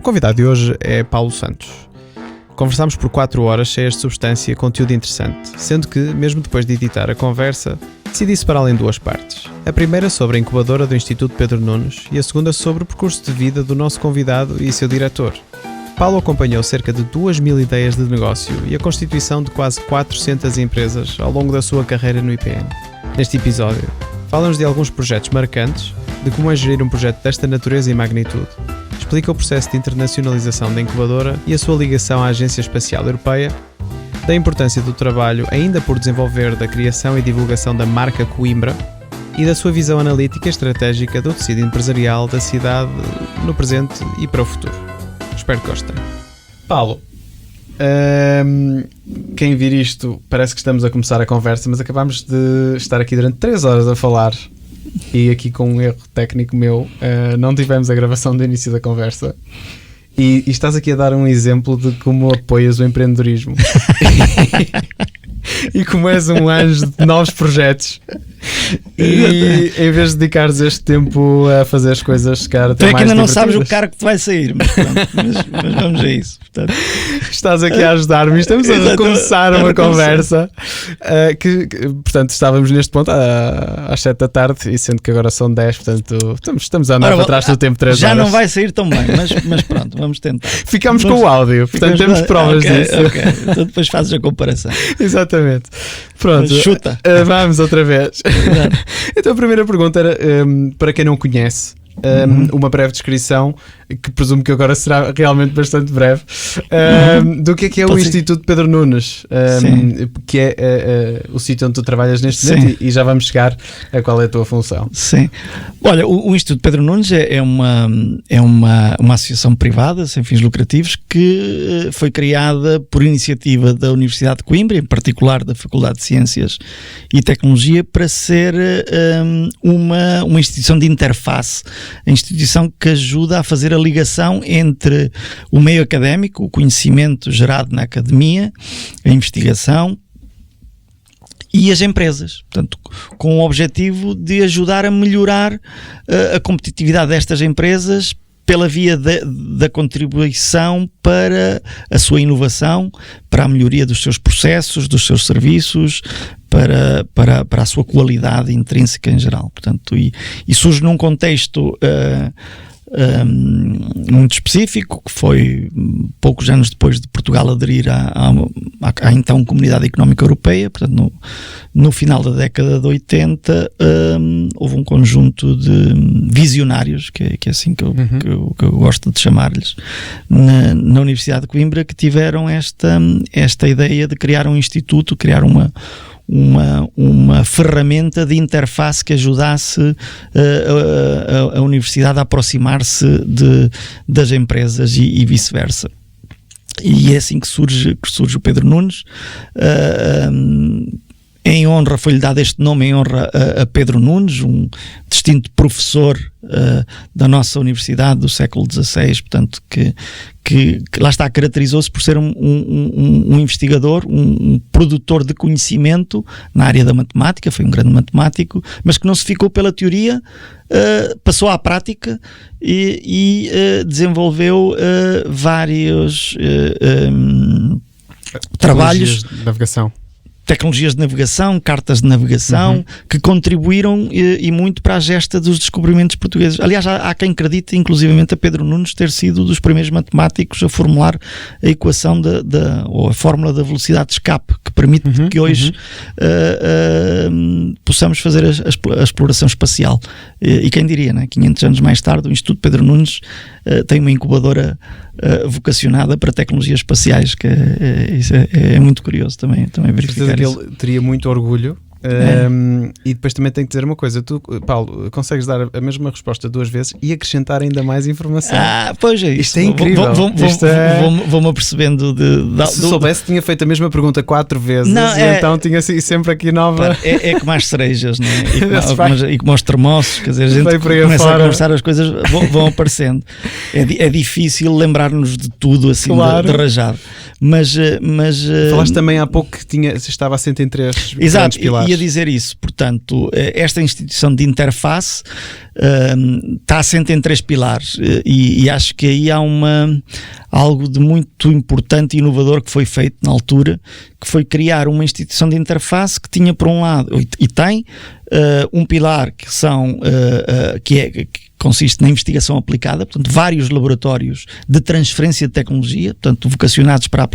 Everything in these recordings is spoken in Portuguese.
convidado de hoje é Paulo Santos. Conversámos por 4 horas cheias de substância e conteúdo interessante, sendo que, mesmo depois de editar a conversa, decidi separá-la em 2 partes. A primeira sobre a incubadora do Instituto Pedro Nunes e a segunda sobre o percurso de vida do nosso convidado e seu diretor. Paulo acompanhou cerca de 2.000 ideias de negócio e a constituição de quase 400 empresas ao longo da sua carreira no IPN. Neste episódio, fala-nos de alguns projetos marcantes, de como é gerir um projeto desta natureza e magnitude. Explica o processo de internacionalização da incubadora e a sua ligação à Agência Espacial Europeia, da importância do trabalho ainda por desenvolver da criação e divulgação da marca Coimbra e da sua visão analítica e estratégica do tecido empresarial da cidade no presente e para o futuro. Espero que gostem. Paulo, quem vir isto parece que estamos a começar a conversa, mas acabámos de estar aqui durante 3 horas a falar e aqui com um erro técnico meu não tivemos a gravação do início da conversa e estás aqui a dar um exemplo de como apoias o empreendedorismo e como és um anjo de novos projetos e em vez de dedicares este tempo a fazer as coisas chegar até mais divertidas. Tu é que ainda não sabes o cargo que te vai sair, mas vamos a isso. Portanto. Estás aqui a ajudar-me. Estamos a recomeçar uma conversa portanto, estávamos neste ponto às 7 da tarde e sendo que agora são 10, portanto, estamos a andar para trás do tempo 3 horas. Já não vai sair tão bem, mas pronto, vamos tentar. Ficamos com o áudio, portanto temos provas disso. Ok, então depois fazes a comparação. Exatamente. Pronto, chuta. Vamos outra vez. Então a primeira pergunta era, para quem não conhece, uma breve descrição, que presumo que agora será realmente bastante breve, do que é o Instituto Pedro Nunes, que é o sítio onde tu trabalhas neste momento, e já vamos chegar a qual é a tua função. Sim. Olha, o Instituto Pedro Nunes é uma associação privada, sem fins lucrativos, que foi criada por iniciativa da Universidade de Coimbra, em particular da Faculdade de Ciências e Tecnologia, para ser uma instituição de interface, a instituição que ajuda a fazer a ligação entre o meio académico, o conhecimento gerado na academia, a investigação e as empresas, portanto, com o objetivo de ajudar a melhorar a competitividade destas empresas pela via da contribuição para a sua inovação, para a melhoria dos seus processos, dos seus serviços, para a sua qualidade intrínseca em geral. Portanto, e surge num contexto muito específico, que foi poucos anos depois de Portugal aderir à então Comunidade Económica Europeia. Portanto, no final da década de 80 houve um conjunto de visionários, que é assim que eu gosto de chamar-lhes, na Universidade de Coimbra, que tiveram esta ideia de criar um instituto, criar uma ferramenta de interface que ajudasse a universidade a aproximar-se das empresas e vice-versa. E é assim que surge o Pedro Nunes. Em honra, foi-lhe dado este nome em honra a Pedro Nunes, um distinto professor da nossa universidade do século XVI, portanto, que lá está, caracterizou-se por ser um investigador, um produtor de conhecimento na área da matemática, foi um grande matemático, mas que não se ficou pela teoria, passou à prática e desenvolveu vários trabalhos de navegação. Tecnologias de navegação, cartas de navegação, que contribuíram e muito para a gesta dos descobrimentos portugueses. Aliás, há quem acredite, inclusivamente, a Pedro Nunes ter sido dos primeiros matemáticos a formular a equação ou a fórmula da velocidade de escape, que permite que hoje possamos fazer a exploração espacial. E quem diria, né? 500 anos mais tarde, o Instituto Pedro Nunes tem uma incubadora vocacionada para tecnologias espaciais, que isso é muito curioso também verificar. Ele teria muito orgulho. E depois também tenho que dizer uma coisa: tu, Paulo, consegues dar a mesma resposta 2 vezes e acrescentar ainda mais informação. Pois é, isto é incrível. Vou-me apercebendo se soubesse, tinha feito a mesma pergunta 4 vezes, então tinha sempre aqui nova. É como as cerejas, não é? E como os termossos, quer dizer, a gente começa a conversar, as coisas vão aparecendo. É difícil lembrar-nos de tudo assim, claro, de rajado. Mas falaste também há pouco que estava assente em 3 grandes pilares. Ia dizer isso. Portanto, esta instituição de interface está assente em 3 pilares, e acho que aí há algo de muito importante e inovador que foi feito na altura, que foi criar uma instituição de interface que tinha, por um lado, e tem um pilar que consiste na investigação aplicada, portanto, vários laboratórios de transferência de tecnologia, portanto, vocacionados para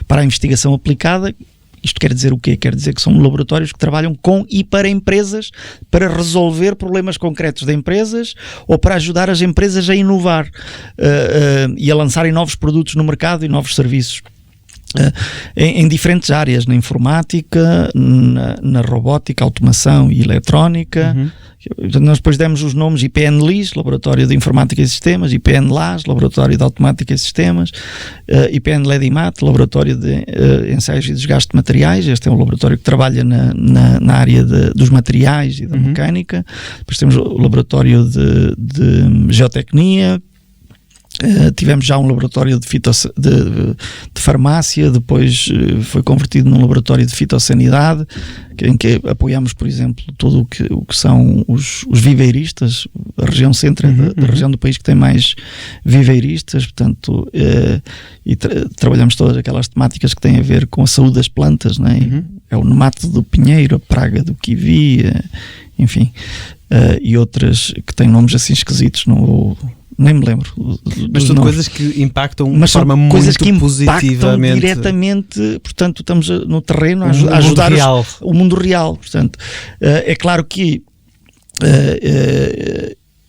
a investigação aplicada. Isto quer dizer o quê? Quer dizer que são laboratórios que trabalham com e para empresas, para resolver problemas concretos de empresas ou para ajudar as empresas a inovar e a lançarem novos produtos no mercado e novos serviços. Em diferentes áreas, na informática, na robótica, automação e eletrónica. Nós depois demos os nomes IPN-LIS, Laboratório de Informática e Sistemas, IPN-LAS, Laboratório de Automática e Sistemas, IPN-LEDIMAT, Laboratório de Ensaios e Desgaste de Materiais. Este é um laboratório que trabalha na área dos materiais e da mecânica. Depois temos o Laboratório de Geotecnia. Tivemos já um laboratório de farmácia, depois foi convertido num laboratório de fitossanidade, em que apoiamos, por exemplo, tudo o que são os viveiristas, a região centro da região do país que tem mais viveiristas, portanto, e trabalhamos todas aquelas temáticas que têm a ver com a saúde das plantas, não é? É o nemato do pinheiro, a praga do kiwi, enfim, e outras que têm nomes assim esquisitos, nem me lembro. Mas são coisas que impactam de forma muito positivamente. Diretamente, portanto, estamos no terreno a ajudar o mundo real. Portanto, é claro que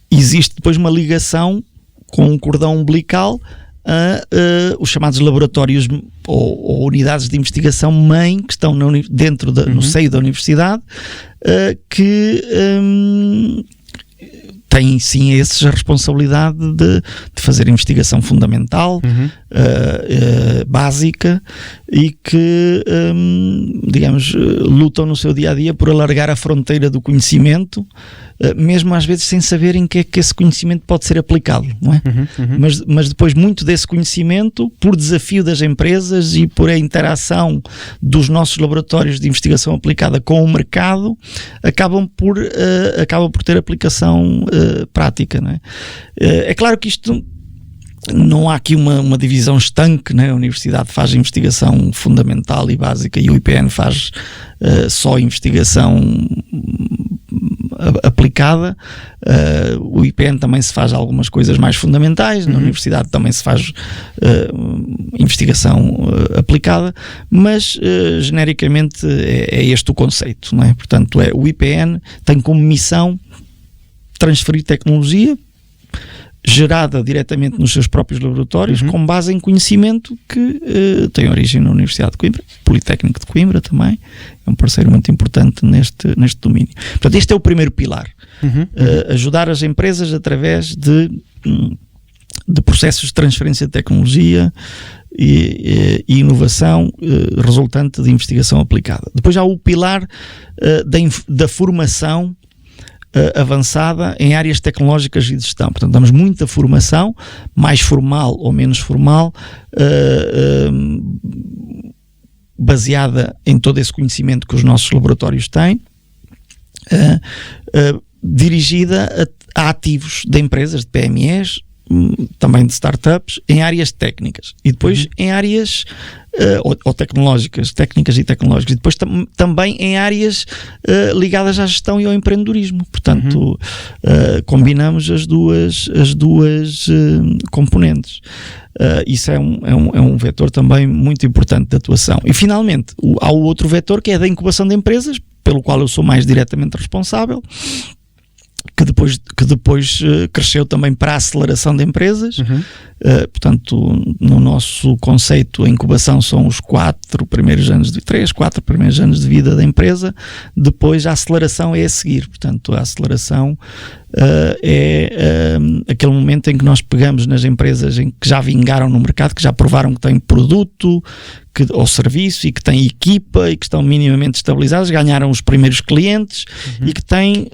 existe depois uma ligação com um cordão umbilical a os chamados laboratórios ou unidades de investigação mãe que estão no seio da universidade, que têm sim esses a responsabilidade de fazer investigação fundamental, básica, e que, digamos, lutam no seu dia-a-dia por alargar a fronteira do conhecimento, mesmo às vezes sem saber em que é que esse conhecimento pode ser aplicado, não é? Mas depois muito desse conhecimento, por desafio das empresas e por a interação dos nossos laboratórios de investigação aplicada com o mercado, acaba por ter aplicação prática, não é? É claro que isto não há aqui uma divisão estanque, né? A universidade faz investigação fundamental e básica e o IPN faz só investigação aplicada. O IPN também se faz algumas coisas mais fundamentais, na universidade também se faz investigação aplicada, mas genericamente é este o conceito, não é? Portanto, o IPN tem como missão transferir tecnologia gerada diretamente nos seus próprios laboratórios, com base em conhecimento que tem origem na Universidade de Coimbra, Politécnico de Coimbra também, é um parceiro muito importante neste domínio. Portanto, este é o primeiro pilar, ajudar as empresas através de processos de transferência de tecnologia e inovação resultante de investigação aplicada. Depois há o pilar da formação avançada em áreas tecnológicas e de gestão. Portanto, damos muita formação, mais formal ou menos formal, baseada em todo esse conhecimento que os nossos laboratórios têm, dirigida a ativos de empresas, de PMEs, também de startups, em áreas técnicas e depois em áreas ou tecnológicas, técnicas e tecnológicas, e depois também em áreas ligadas à gestão e ao empreendedorismo. Portanto, combinamos as duas componentes. Isso é um vetor também muito importante de atuação. E finalmente há o outro vetor, que é da incubação de empresas, pelo qual eu sou mais diretamente responsável, que depois cresceu também para a aceleração de empresas. Portanto, no nosso conceito, a incubação são os 4 primeiros anos de vida da empresa. Depois a aceleração é a seguir. Portanto, a aceleração é aquele momento em que nós pegamos nas empresas em que já vingaram no mercado, que já provaram que têm produto ou serviço e que têm equipa e que estão minimamente estabilizadas, ganharam os primeiros clientes e que têm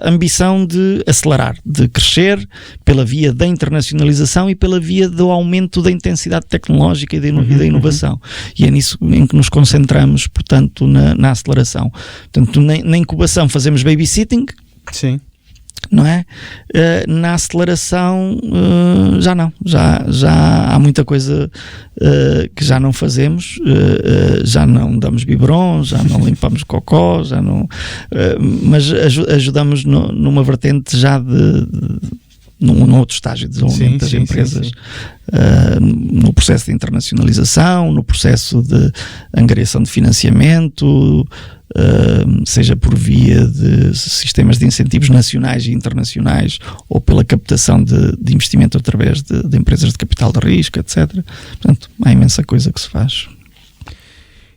ambição de acelerar, de crescer pela via da internacionalização aceleração e pela via do aumento da intensidade tecnológica e da inovação. E é nisso em que nos concentramos, portanto, na aceleração. Portanto, na incubação fazemos babysitting. Sim. Não é? Na aceleração já não, já há muita coisa que já não fazemos, já não damos biberon, já não limpamos cocó, já não, mas ajudamos numa vertente já num outro estágio de desenvolvimento das empresas, no processo de internacionalização, no processo de angariação de financiamento, seja por via de sistemas de incentivos nacionais e internacionais ou pela captação de investimento através de empresas de capital de risco, etc. Portanto, há imensa coisa que se faz.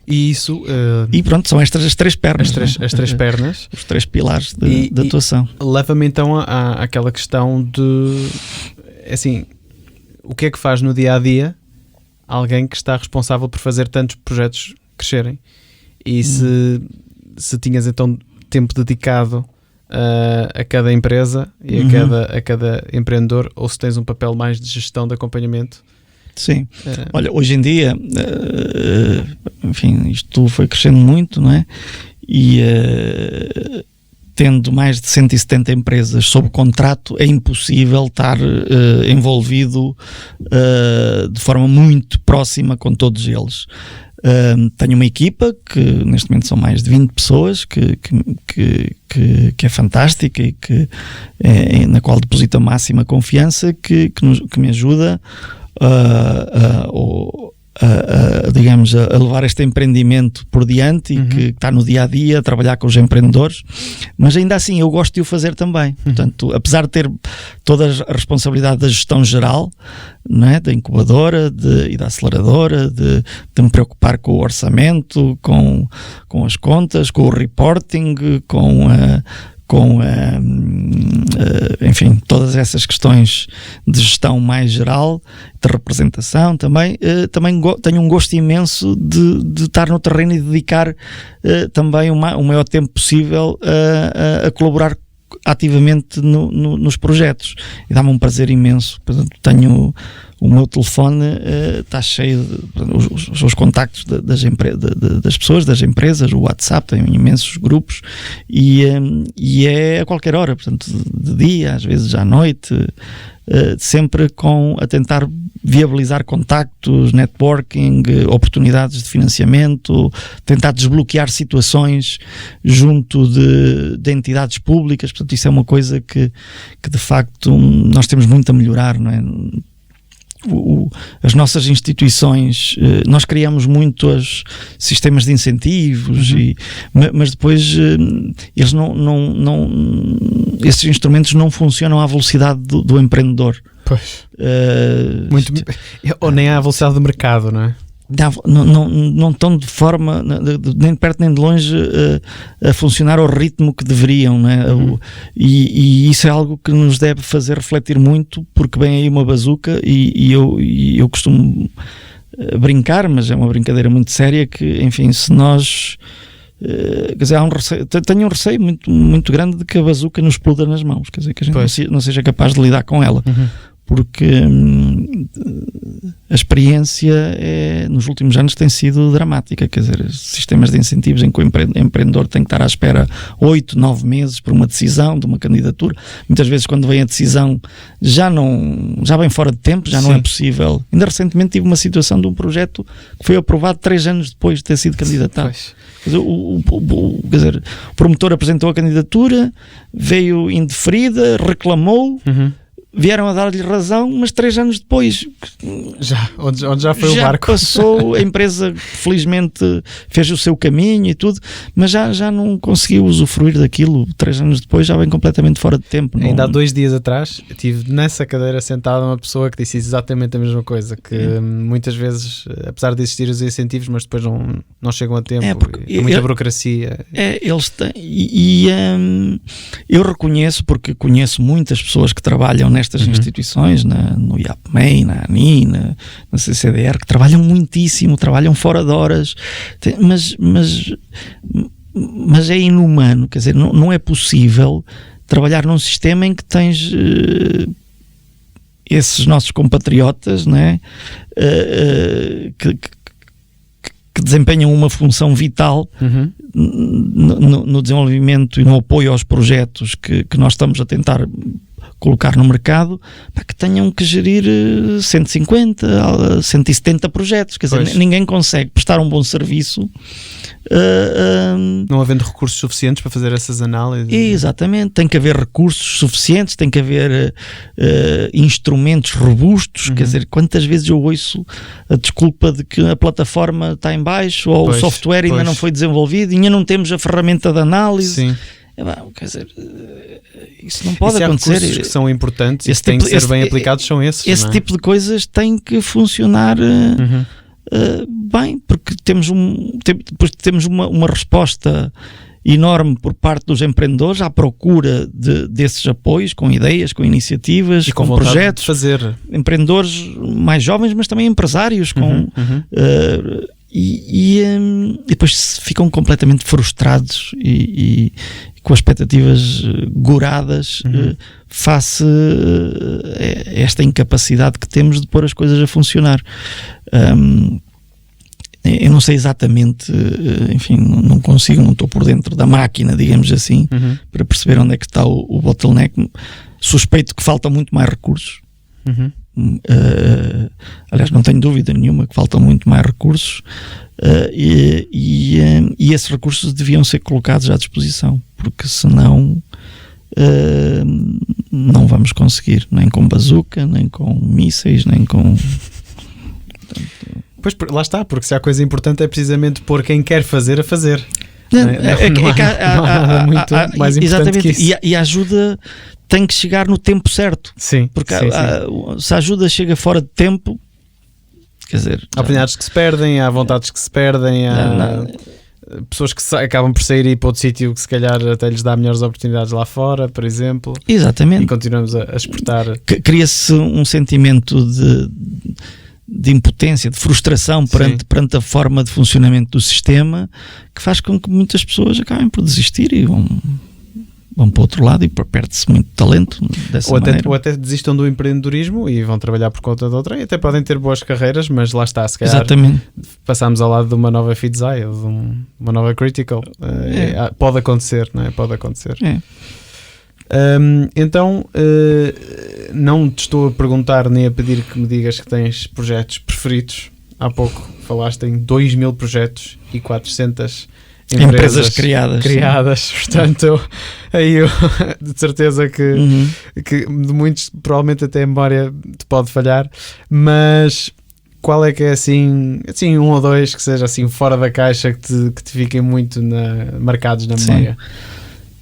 E isso... E pronto, são estas as três pernas. As três pernas. Os três pilares de atuação. Leva-me então àquela questão de... Assim, o que é que faz no dia-a-dia alguém que está responsável por fazer tantos projetos crescerem? E se tinhas então tempo dedicado a cada empresa e a cada empreendedor, ou se tens um papel mais de gestão de acompanhamento? Sim. Olha, hoje em dia, enfim, isto foi crescendo muito, não é? E tendo mais de 170 empresas sob contrato, é impossível estar envolvido de forma muito próxima com todos eles. Tenho uma equipa que neste momento são mais de 20 pessoas que é fantástica e na qual deposito a máxima confiança, que me ajuda digamos, a levar este empreendimento por diante e que está no dia a dia a trabalhar com os empreendedores, mas ainda assim eu gosto de o fazer também. Portanto, apesar de ter toda a responsabilidade da gestão geral, não é? Da incubadora e da aceleradora, de me preocupar com o orçamento, com as contas, com o reporting, enfim, todas essas questões de gestão mais geral, de representação também tenho um gosto imenso de estar no terreno e dedicar também o maior tempo possível a colaborar ativamente nos projetos, e dá-me um prazer imenso. Portanto, tenho o meu telefone, está cheio os contactos das pessoas, das empresas, o WhatsApp, tem imensos grupos, e é a qualquer hora, portanto, de dia, às vezes à noite, sempre a tentar viabilizar contactos, networking, oportunidades de financiamento, tentar desbloquear situações junto de entidades públicas. Portanto, isso é uma coisa que de facto nós temos muito a melhorar, não é? As nossas instituições, nós criamos muitos sistemas de incentivos, mas depois eles esses instrumentos não funcionam à velocidade do empreendedor. Pois. Ou nem à velocidade do mercado, não é? Não estão de forma, nem de perto nem de longe, a funcionar ao ritmo que deveriam, não é? E isso é algo que nos deve fazer refletir muito, porque vem aí uma bazuca, e eu costumo brincar, mas é uma brincadeira muito séria, que, enfim, se nós... quer dizer, tenho um receio muito, muito grande de que a bazuca nos exploda nas mãos, quer dizer, que a gente não seja capaz de lidar com ela. Porque a experiência nos últimos anos tem sido dramática. Quer dizer, sistemas de incentivos em que o empreendedor tem que estar à espera 8, 9 meses por uma decisão de uma candidatura. Muitas vezes, quando vem a decisão, já vem fora de tempo, já não é possível. Ainda recentemente tive uma situação de um projeto que foi aprovado 3 anos depois de ter sido candidatado. Quer dizer, o promotor apresentou a candidatura, veio indeferida, reclamou, vieram a dar-lhe razão, mas 3 anos depois onde já foi o barco, passou, a empresa felizmente fez o seu caminho e tudo, mas já não conseguiu usufruir daquilo. 3 anos depois já vem completamente fora de tempo. Ainda há 2 dias atrás estive nessa cadeira sentada uma pessoa que disse exatamente a mesma coisa, que muitas vezes, apesar de existir os incentivos, mas depois não chegam a tempo, é muita burocracia. Eles têm, eu reconheço, porque conheço muitas pessoas que trabalham nestas instituições, no IAPMEI, na ANI, na CCDR, que trabalham muitíssimo, trabalham fora de horas, mas é inumano. Quer dizer, não é possível trabalhar num sistema em que tens esses nossos compatriotas, né, que desempenham uma função vital no desenvolvimento e no apoio aos projetos que nós estamos a tentar colocar no mercado, que tenham que gerir 150, 170 projetos. Quer dizer, ninguém consegue prestar um bom serviço não havendo recursos suficientes para fazer essas análises. Exatamente, tem que haver recursos suficientes, tem que haver instrumentos robustos. Quer dizer, quantas vezes eu ouço a desculpa de que a plataforma está em baixo, ou o software ainda não foi desenvolvido, ainda não temos a ferramenta de análise. Sim. Quer dizer, isso não pode acontecer. Recursos que são importantes e que têm que ser bem aplicados são esses. Esse tipo de coisas tem que funcionar bem, porque temos uma resposta enorme por parte dos empreendedores à procura desses apoios, com ideias, com iniciativas, e com projetos, de fazer. Empreendedores mais jovens, mas também empresários e depois ficam completamente frustrados e com expectativas goradas face a esta incapacidade que temos de pôr as coisas a funcionar. Eu não sei exatamente, enfim, não estou por dentro da máquina, digamos assim, para perceber onde é que está o bottleneck. Suspeito que falta muito mais recursos. Aliás, não tenho dúvida nenhuma que faltam muito mais recursos, e esses recursos deviam ser colocados à disposição, porque senão não vamos conseguir, nem com bazuca, nem com mísseis, nem com... Pois, lá está, porque se há coisa importante é precisamente pôr quem quer fazer a fazer. Não há nada muito mais importante que isso. E a ajuda tem que chegar no tempo certo. Sim, porque se a ajuda chega fora de tempo, quer dizer... Há oportunidades que se perdem, há vontades que se perdem, há pessoas que acabam por sair e ir para outro sítio que se calhar até lhes dá melhores oportunidades lá fora, por exemplo. Exatamente. E continuamos a exportar. Cria-se um sentimento de impotência, de frustração perante a forma de funcionamento do sistema, que faz com que muitas pessoas acabem por desistir e vão para o outro lado, e perde-se muito talento dessa maneira. Ou até desistam do empreendedorismo e vão trabalhar por conta de outra, e até podem ter boas carreiras, mas lá está, se calhar passamos ao lado de uma nova Fitsai ou de uma nova Critical. Pode acontecer, não é? Pode acontecer. Então não te estou a perguntar nem a pedir que me digas que tens projetos preferidos. Há pouco falaste em 2.000 projetos e 400 empresas criadas. Portanto, aí eu de certeza que de muitos provavelmente até a memória te pode falhar, mas qual é que é assim um ou dois que seja assim fora da caixa, que te fiquem muito marcados na memória?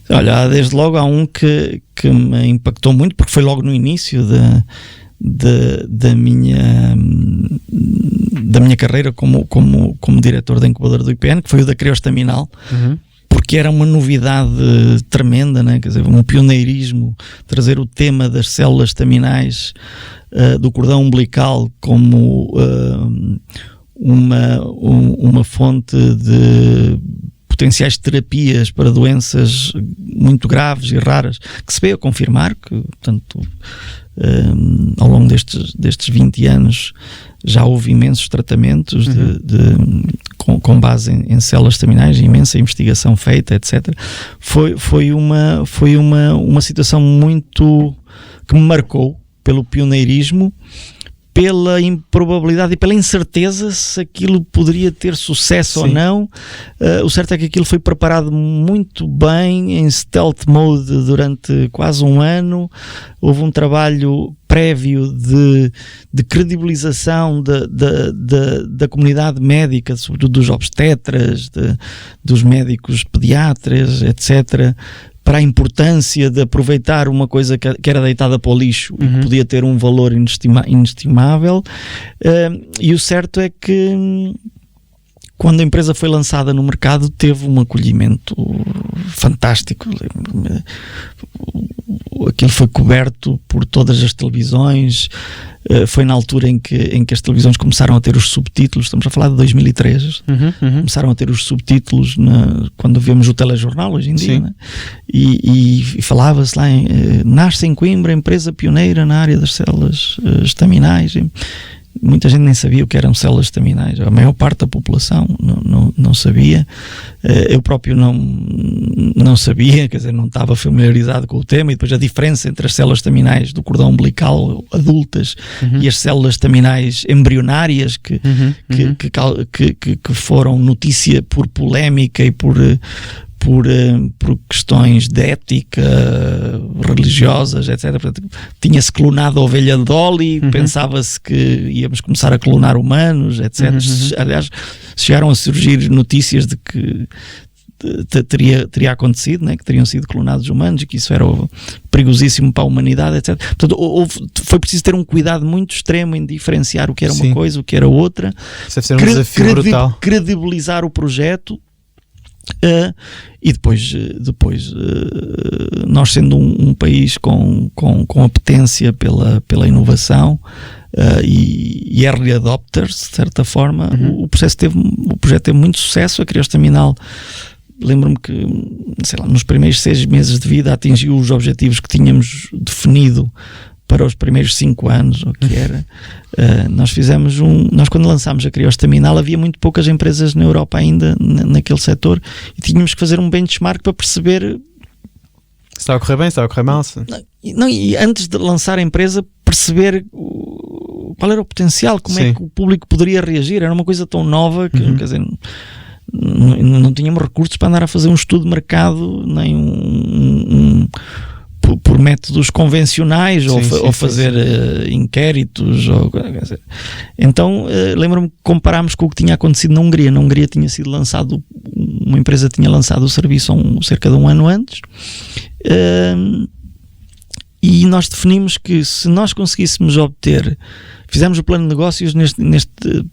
Olha, desde logo há um que me impactou muito, porque foi logo no início da minha carreira como diretor da incubadora do IPN, que foi o da Criostaminal, porque era uma novidade tremenda, né? Quer dizer, um pioneirismo, trazer o tema das células estaminais do cordão umbilical como uma fonte de potenciais terapias para doenças muito graves e raras, que se veio a confirmar que, portanto, ao longo destes 20 anos já houve imensos tratamentos com base em células estaminais, imensa investigação feita, etc. Foi uma situação muito que me marcou pelo pioneirismo, pela improbabilidade e pela incerteza se aquilo poderia ter sucesso ou não. O certo é que aquilo foi preparado muito bem, em stealth mode, durante quase um ano. Houve um trabalho prévio de credibilização da comunidade médica, sobretudo dos obstetras, dos médicos pediatras, etc., para a importância de aproveitar uma coisa que era deitada para o lixo e que podia ter um valor inestimável. E o certo é que quando a empresa foi lançada no mercado, teve um acolhimento fantástico. Aquilo foi coberto por todas as televisões. Foi na altura em que as televisões começaram a ter os subtítulos. Estamos a falar de 2003. Começaram a ter os subtítulos quando vemos o telejornal hoje em dia, né? E falava-se lá nasce em Coimbra, empresa pioneira na área das células estaminais. Muita gente nem sabia o que eram células estaminais. A maior parte da população não sabia. Eu próprio não sabia, quer dizer, não estava familiarizado com o tema. E depois a diferença entre as células estaminais do cordão umbilical adultas e as células estaminais embrionárias que foram notícia por polémica e por questões de ética religiosas, etc. Portanto, tinha-se clonado a ovelha de Dolly, pensava-se que íamos começar a clonar humanos, etc. Aliás, chegaram a surgir notícias de que teria acontecido, né? Que teriam sido clonados humanos e que isso era perigosíssimo para a humanidade, etc. Portanto, foi preciso ter um cuidado muito extremo em diferenciar o que era uma coisa, o que era outra. Isso deve ser um desafio brutal. Credibilizar o projeto. E depois nós sendo um país com apetência pela inovação e early adopters, de certa forma, o projeto teve muito sucesso. A Criostaminal, lembro-me que, sei lá, nos primeiros 6 meses de vida atingiu os objetivos que tínhamos definido para os primeiros 5 anos, o que era. Nós quando lançámos a Criostaminal, havia muito poucas empresas na Europa ainda naquele setor, e tínhamos que fazer um benchmark para perceber se está a correr bem, se está a correr mal. E antes de lançar a empresa, perceber qual era o potencial, como é que o público poderia reagir. Era uma coisa tão nova que, quer dizer, não tínhamos recursos para andar a fazer um estudo de mercado, nem por métodos convencionais, ou fazer inquéritos. Então, lembro-me que comparámos com o que tinha acontecido na Hungria. Na Hungria tinha sido lançado, uma empresa tinha lançado o serviço cerca de 1 ano antes, e nós definimos que se nós conseguíssemos fizemos o plano de negócios neste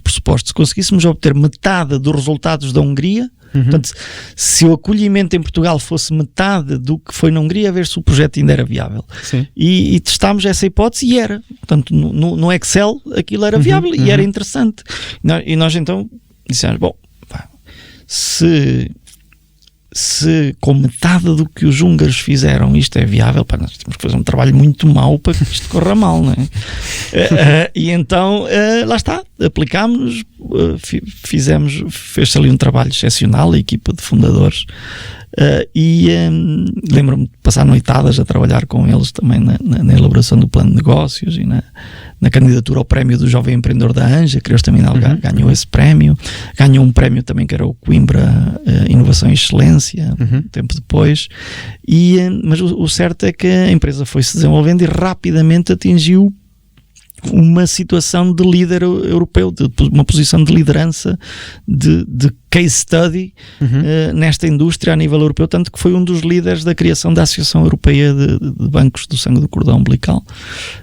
pressuposto, se conseguíssemos obter metade dos resultados da Hungria, portanto, se o acolhimento em Portugal fosse metade do que foi na Hungria, a ver se o projeto ainda era viável. E testámos essa hipótese e era. Portanto, no Excel aquilo era viável e era interessante. E nós então dissemos, bom, se com metade do que os húngaros fizeram isto é viável, nós temos que fazer um trabalho muito mau para que isto corra mal, não é? E então, lá está, aplicámos-nos, fez-se ali um trabalho excepcional, a equipa de fundadores, e lembro-me de passar noitadas a trabalhar com eles também na elaboração do plano de negócios e na candidatura ao prémio do Jovem Empreendedor da ANJA. A Criostaminal ganhou esse prémio, ganhou um prémio também que era o Coimbra Inovação e Excelência, tempo depois, mas o certo é que a empresa foi-se desenvolvendo e rapidamente atingiu uma situação de líder europeu, uma posição de liderança, de case study nesta indústria a nível europeu, tanto que foi um dos líderes da criação da Associação Europeia de Bancos do Sangue do Cordão Umbilical,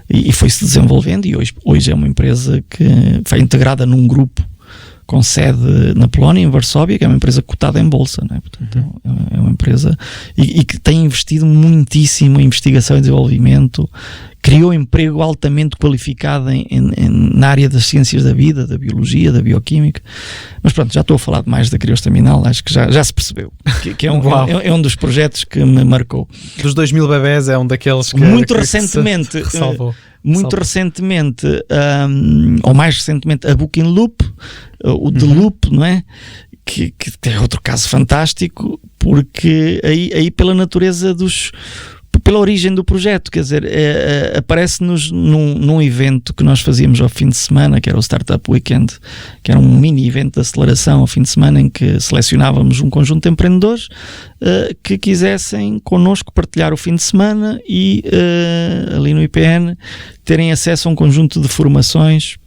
e foi-se desenvolvendo, e hoje é uma empresa que foi integrada num grupo com sede na Polónia, em Varsóvia, que é uma empresa cotada em bolsa, não é? Portanto, é uma empresa e que tem investido muitíssimo em investigação e desenvolvimento, criou emprego altamente qualificado na área das ciências da vida, da biologia, da bioquímica. Mas pronto, já estou a falar mais da Criostaminal, acho que já se percebeu que é um dos projetos que me marcou. Dos 2000 bebés é um daqueles que muito recentemente muito recentemente, ou mais recentemente, a Booking Loop, o The Loop, não é? Que é outro caso fantástico, porque aí pela natureza pela origem do projeto, quer dizer, aparece-nos num evento que nós fazíamos ao fim de semana, que era o Startup Weekend, que era um mini evento de aceleração ao fim de semana, em que selecionávamos um conjunto de empreendedores que quisessem connosco partilhar o fim de semana e ali no IPN terem acesso a um conjunto de formações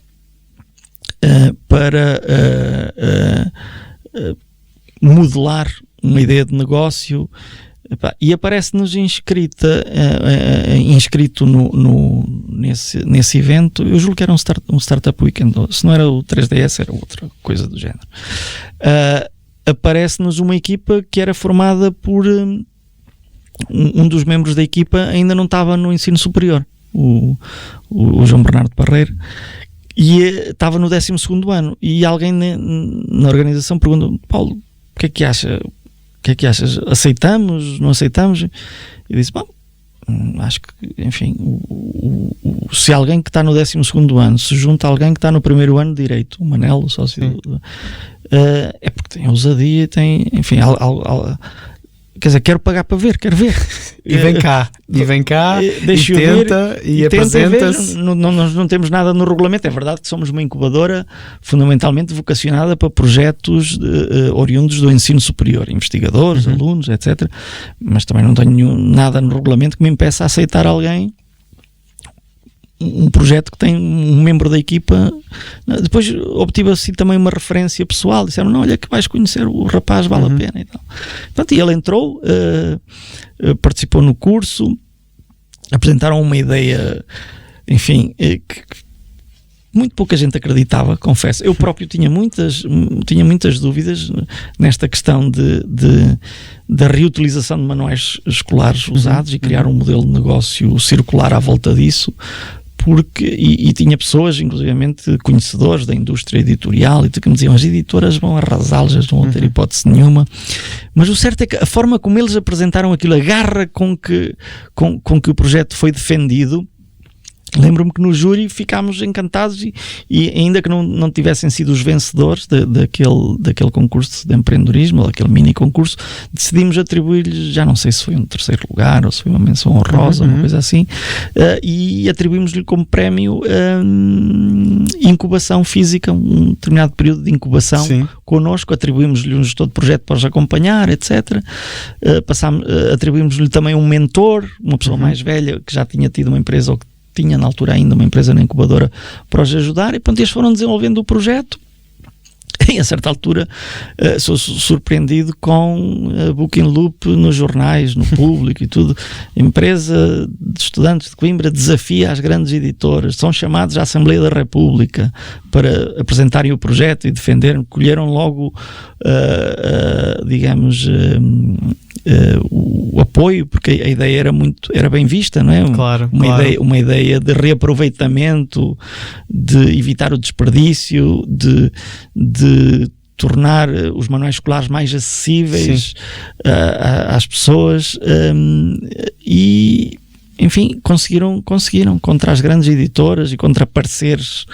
para modelar uma ideia de negócio E aparece-nos inscrito nesse evento. Eu julgo que era um Startup Weekend, se não era o 3DS era outra coisa do género. Aparece-nos uma equipa que era formada por um dos membros da equipa ainda não estava no ensino superior, o João Bernardo Parreira, e estava no 12º ano, e alguém na organização perguntou: Paulo, o que é que achas? Aceitamos? Não aceitamos? Eu disse: bom, acho que, enfim, se alguém que está no 12º ano se junta a alguém que está no primeiro ano de Direito, o Manel, o sócio, é porque tem ousadia, tem, enfim, quer dizer, quero pagar para ver, quero ver. E vem cá, deixa e tenta, e apresenta-se. Nós não temos nada no regulamento. É verdade que somos uma incubadora fundamentalmente vocacionada para projetos oriundos do ensino superior, investigadores, alunos, etc. Mas também não tenho nada no regulamento que me impeça a aceitar alguém, um projeto que tem um membro da equipa. Depois obtive assim também uma referência pessoal, disseram: não, olha que vais conhecer o rapaz, vale a pena e tal. Portanto, e ele entrou, participou no curso, apresentaram uma ideia, enfim, que muito pouca gente acreditava, confesso. Eu próprio tinha muitas dúvidas nesta questão da reutilização de manuais escolares usados e criar um modelo de negócio circular à volta disso, porque, e tinha pessoas, inclusivamente conhecedores da indústria editorial, e que me diziam: as editoras vão arrasá-las, não vão ter hipótese nenhuma. Mas o certo é que a forma como eles apresentaram aquilo, a garra com que o projeto foi defendido, lembro-me que no júri ficámos encantados, e ainda que não tivessem sido os vencedores daquele concurso de empreendedorismo, daquele mini concurso, decidimos atribuir-lhes, já não sei se foi um 3º lugar ou se foi uma menção honrosa, uma coisa assim, e atribuímos-lhe como prémio incubação física, um determinado período de incubação. Sim. Connosco, atribuímos-lhe um gestor de projeto para os acompanhar, etc. Atribuímos-lhe também um mentor, uma pessoa mais velha que já tinha tido uma empresa, ou que tinha na altura ainda uma empresa na incubadora, para os ajudar, e pronto, eles foram desenvolvendo o projeto. E a certa altura sou surpreendido com a Booking Loop nos jornais, no público e tudo. A empresa de estudantes de Coimbra desafia as grandes editoras, são chamados à Assembleia da República para apresentarem o projeto e defenderem. Colheram logo, o apoio, porque a ideia era bem vista, não é? Claro. Uma ideia de reaproveitamento, de evitar o desperdício, de tornar os manuais escolares mais acessíveis às pessoas, e enfim, conseguiram contra as grandes editoras e contra pareceres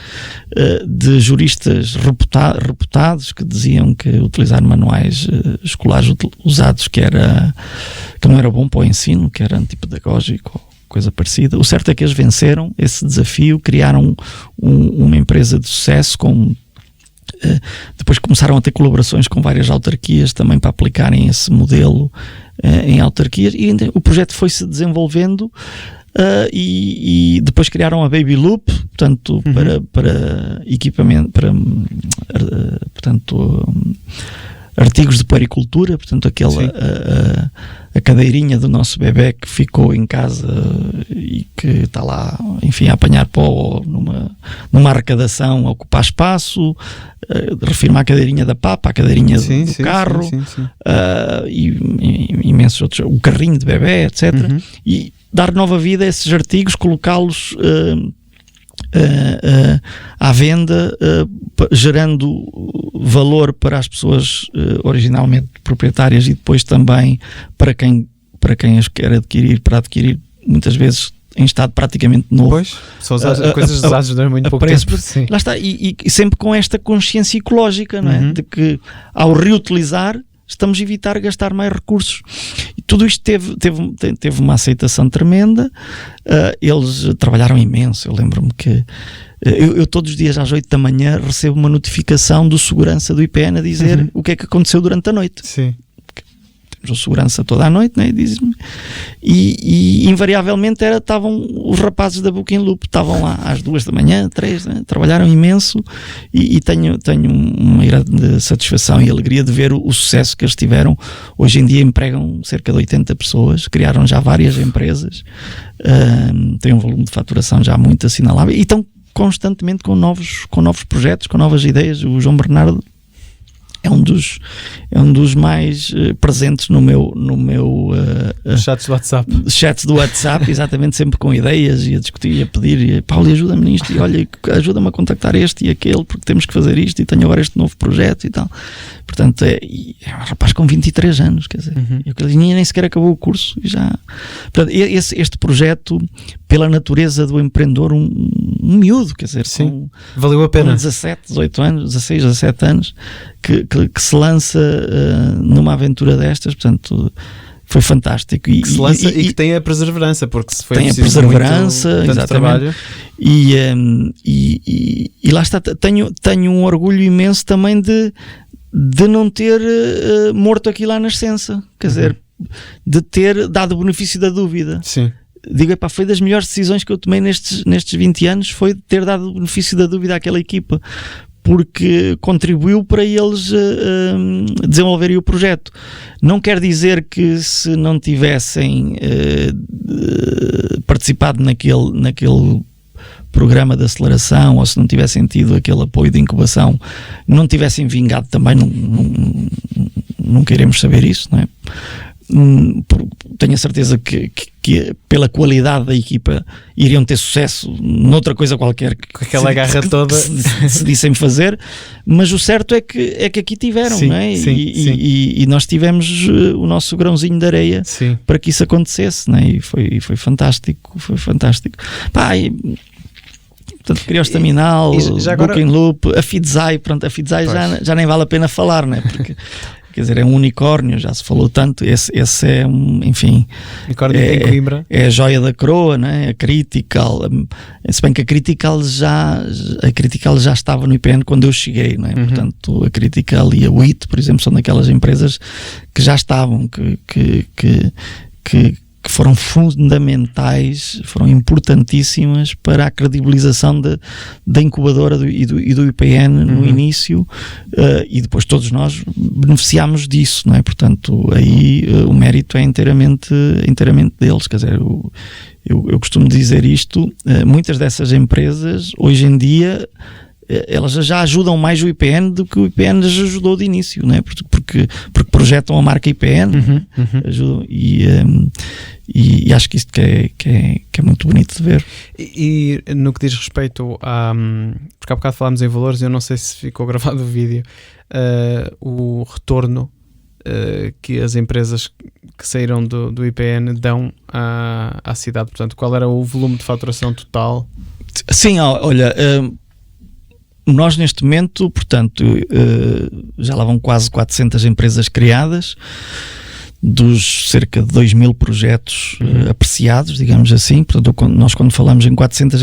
de juristas reputados que diziam que utilizar manuais escolares usados que não era bom para o ensino, que era antipedagógico, coisa parecida. O certo é que eles venceram esse desafio, criaram uma empresa de sucesso depois começaram a ter colaborações com várias autarquias também para aplicarem esse modelo em autarquias, e o projeto foi-se desenvolvendo, e depois criaram a Baby Loop, portanto, para equipamento, portanto, artigos de puericultura, portanto, a cadeirinha do nosso bebé que ficou em casa e que está lá, enfim, a apanhar pó, numa arrecadação, a ocupar espaço. Refirmo à cadeirinha da papa, à cadeirinha do carro, e imensos outros, o carrinho de bebé, etc. E dar nova vida a esses artigos, colocá-los à venda, gerando valor para as pessoas originalmente proprietárias, e depois também para quem as quer adquirir, para adquirir muitas vezes em estado praticamente novo. Pois, são coisas usadas durante muito pouco tempo. Sim. Lá está, e sempre com esta consciência ecológica, não é? De que ao reutilizar estamos a evitar gastar mais recursos. E tudo isto teve uma aceitação tremenda. Eles trabalharam imenso. Eu lembro-me que eu todos os dias às 8 da manhã recebo uma notificação do segurança do IPN a dizer o que é que aconteceu durante a noite. Sim. segurança toda a noite, né? E invariavelmente estavam os rapazes da Booking Loop, estavam lá às 2 da manhã, 3, né? Trabalharam imenso e tenho uma grande satisfação e alegria de ver o sucesso que eles tiveram. Hoje em dia empregam cerca de 80 pessoas, criaram já várias empresas, têm um volume de faturação já muito assinalável e estão constantemente com novos projetos, com novas ideias. O João Bernardo é um dos mais presentes no meu chats do WhatsApp, exatamente, sempre com ideias e a discutir e a pedir, e Paulo, ajuda-me nisto, e olha, ajuda-me a contactar este e aquele, porque temos que fazer isto e tenho agora este novo projeto e tal. Portanto, é um rapaz com 23 anos, quer dizer, nem sequer acabou o curso e já... Portanto, este projeto, pela natureza do empreendedor, um miúdo, quer dizer, valeu a pena. Com 17, 18 anos, 16, 17 anos, que se lança numa aventura destas, portanto, foi fantástico. E que tem a perseverança, porque se foi tem a perseverança, muito, tanto trabalho. E lá está, tenho um orgulho imenso também de não ter morto aquilo à nascença, quer dizer, de ter dado o benefício da dúvida. Sim. Digo, foi das melhores decisões que eu tomei nestes 20 anos, foi de ter dado o benefício da dúvida àquela equipa, porque contribuiu para eles desenvolverem o projeto. Não quer dizer que se não tivessem participado naquele programa de aceleração, ou se não tivessem tido aquele apoio de incubação, não tivessem vingado também, não queremos saber isso, não é? Tenho a certeza que pela qualidade da equipa iriam ter sucesso noutra coisa qualquer com aquela garra toda que decidissem fazer, mas o certo é que aqui tiveram, sim, não é? Sim. E nós tivemos o nosso grãozinho de areia para que isso acontecesse, não é? E foi fantástico, portanto, criou o Staminal, Booking Loop, a Fidzai, a Fidzai já nem vale a pena falar, não é? Porque quer dizer, é um unicórnio, já se falou tanto, esse é enfim, unicórnio em Coimbra. É a joia da coroa, né? A Critical, se bem que a Critical já estava no IPN quando eu cheguei, não é? Portanto, a Critical e a WIT, por exemplo, são daquelas empresas que já estavam, que foram fundamentais, foram importantíssimas para a credibilização da incubadora e do IPN no início, e depois todos nós beneficiámos disso, não é? Portanto, aí o mérito é inteiramente deles, quer dizer, eu costumo dizer isto, muitas dessas empresas, hoje em dia, elas já ajudam mais o IPN do que o IPN as ajudou de início, não é? Porque projetam a marca IPN, ajudam, e acho que isto que é muito bonito de ver. E no que diz respeito porque há bocado falámos em valores, eu não sei se ficou gravado o vídeo, o retorno que as empresas que saíram do IPN dão à cidade, portanto, qual era o volume de faturação total? Sim, olha, nós neste momento, portanto, já lá vão quase 400 empresas criadas, dos cerca de 2.000 projetos apreciados, digamos assim. Portanto, nós quando falamos em 400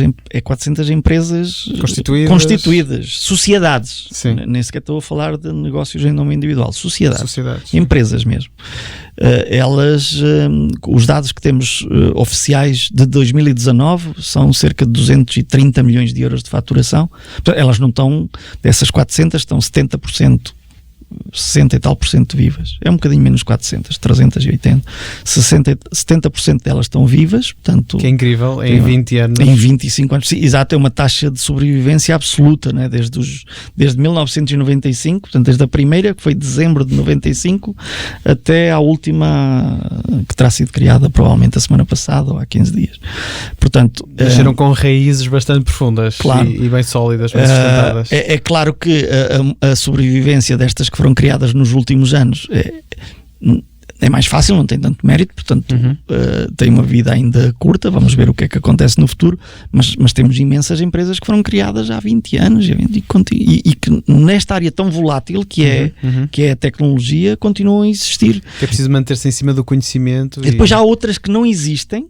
empresas constituídas, sociedades. Sim. Nem sequer estou a falar de negócios em nome individual, sociedades. Empresas mesmo. Os dados que temos oficiais de 2019 são cerca de 230 milhões de euros de faturação. Portanto, elas não estão, dessas 400, estão 70%, 60 e tal por cento vivas. É um bocadinho menos 400, 380. 70% delas estão vivas, portanto... Que é incrível, em 20 anos. Em 25 anos, sim, exato, é uma taxa de sobrevivência absoluta, né? Desde 1995, portanto, desde a primeira, que foi dezembro de 95, até à última, que terá sido criada provavelmente a semana passada, ou há 15 dias. Portanto... Nasceram com raízes bastante profundas, claro, e bem sólidas, bem sustentadas. É claro que a sobrevivência destas que foram criadas nos últimos anos é mais fácil, não tem tanto mérito, portanto tem uma vida ainda curta, vamos ver o que é que acontece no futuro, mas temos imensas empresas que foram criadas há 20 anos e que nesta área tão volátil que é a tecnologia, continuam a existir. Que é preciso manter-se em cima do conhecimento. E depois já há outras que não existem,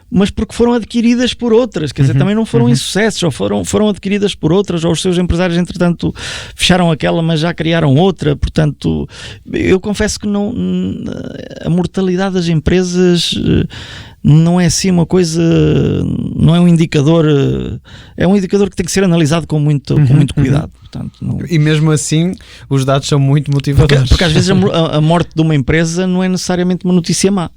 mas porque foram adquiridas por outras, quer dizer, também não foram insucessos, ou foram adquiridas por outras, ou os seus empresários, entretanto, fecharam aquela, mas já criaram outra. Portanto, eu confesso que a mortalidade das empresas não é assim uma coisa, não é um indicador, é um indicador que tem que ser analisado com muito cuidado. Portanto, E mesmo assim, os dados são muito motivadores. Porque às vezes a morte de uma empresa não é necessariamente uma notícia má.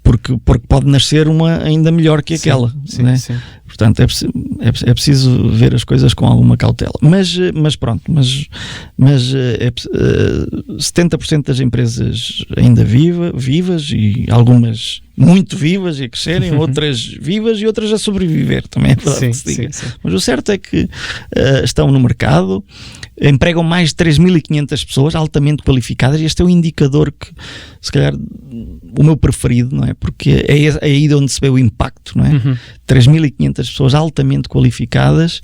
Porque pode nascer uma ainda melhor que aquela. Sim, né? sim. Portanto, é preciso ver as coisas com alguma cautela. Mas pronto, 70% das empresas ainda vivas, e algumas muito vivas e a crescerem, outras vivas e outras a sobreviver, também é verdade que se diga. Sim. Mas o certo é que estão no mercado, empregam mais de 3.500 pessoas altamente qualificadas, e este é um indicador que, se calhar, o meu preferido, não é? Porque é aí de onde se vê o impacto, não é? 3.500 pessoas altamente qualificadas,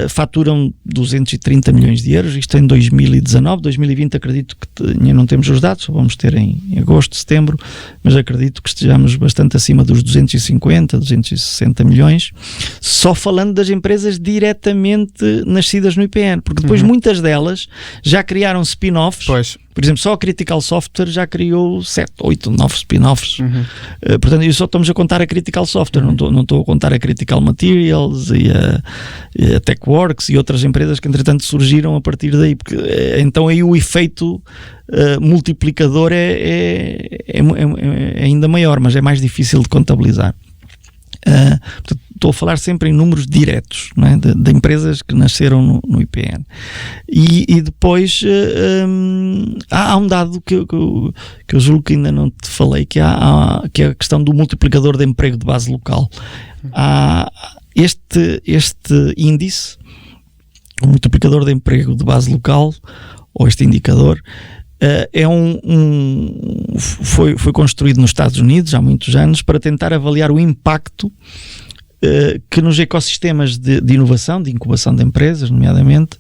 faturam 230 milhões de euros, isto em 2019, 2020 acredito que não temos os dados, só vamos ter em agosto, setembro, mas acredito que estejamos bastante acima dos 250, 260 milhões, só falando das empresas diretamente nascidas no IPN, porque depois muitas delas já criaram spin-offs. Pois. Por exemplo, só a Critical Software já criou 7, 8, 9 spin-offs. Portanto, eu só estamos a contar a Critical Software, não estou a contar a Critical Materials e a TechWorks e outras empresas que entretanto surgiram a partir daí, porque então aí o efeito multiplicador é ainda maior, mas é mais difícil de contabilizar. Portanto, estou a falar sempre em números diretos, não é? de empresas que nasceram no IPN. E depois há um dado que eu julgo que ainda não te falei, que é a questão do multiplicador de emprego de base local. Este índice, o multiplicador de emprego de base local, ou este indicador, foi construído nos Estados Unidos há muitos anos para tentar avaliar o impacto que nos ecossistemas de inovação, de incubação de empresas, nomeadamente,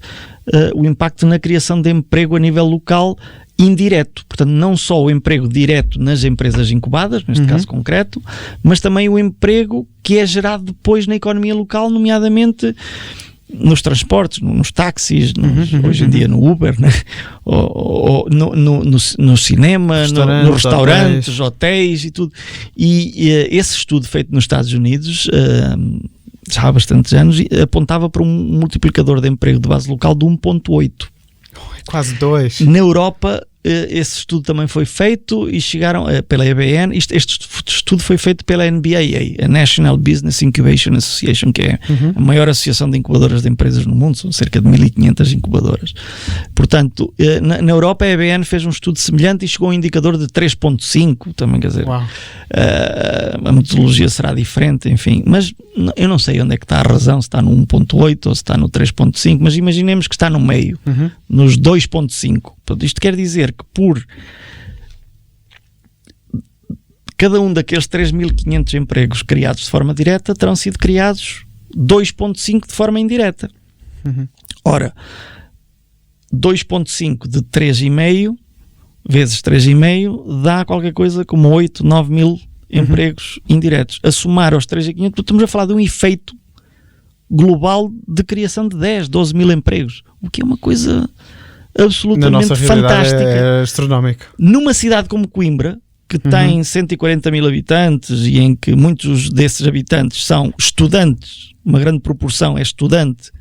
o impacto na criação de emprego a nível local indireto. Portanto, não só o emprego direto nas empresas incubadas, neste caso concreto, mas também o emprego que é gerado depois na economia local, nomeadamente nos transportes, nos táxis, hoje em dia no Uber, né? ou no cinema, nos restaurantes, hotéis e tudo. E esse estudo feito nos Estados Unidos, já há bastantes anos, apontava para um multiplicador de emprego de base local de 1.8. Quase 2. Na Europa, esse estudo também foi feito e chegaram pela EBN. Este estudo foi feito pela NBAA, a National Business Incubation Association, que é a maior associação de incubadoras de empresas no mundo. São cerca de 1.500 incubadoras. Portanto, na Europa a EBN fez um estudo semelhante e chegou a um indicador de 3.5 também, quer dizer, a metodologia será diferente, enfim, mas eu não sei onde é que está a razão, se está no 1.8 ou se está no 3.5, mas imaginemos que está no meio, nos 2.5. Isto quer dizer que por cada um daqueles 3.500 empregos criados de forma direta, terão sido criados 2.5 de forma indireta. Ora, 2.5 de 3,5 vezes 3,5 dá qualquer coisa como 8, 9 mil empregos indiretos. A somar aos 3.500, estamos a falar de um efeito global de criação de 10, 12 mil empregos, o que é uma coisa absolutamente fantástica. É astronómico. Numa cidade como Coimbra, que tem 140 mil habitantes e em que muitos desses habitantes são estudantes, uma grande proporção é estudante,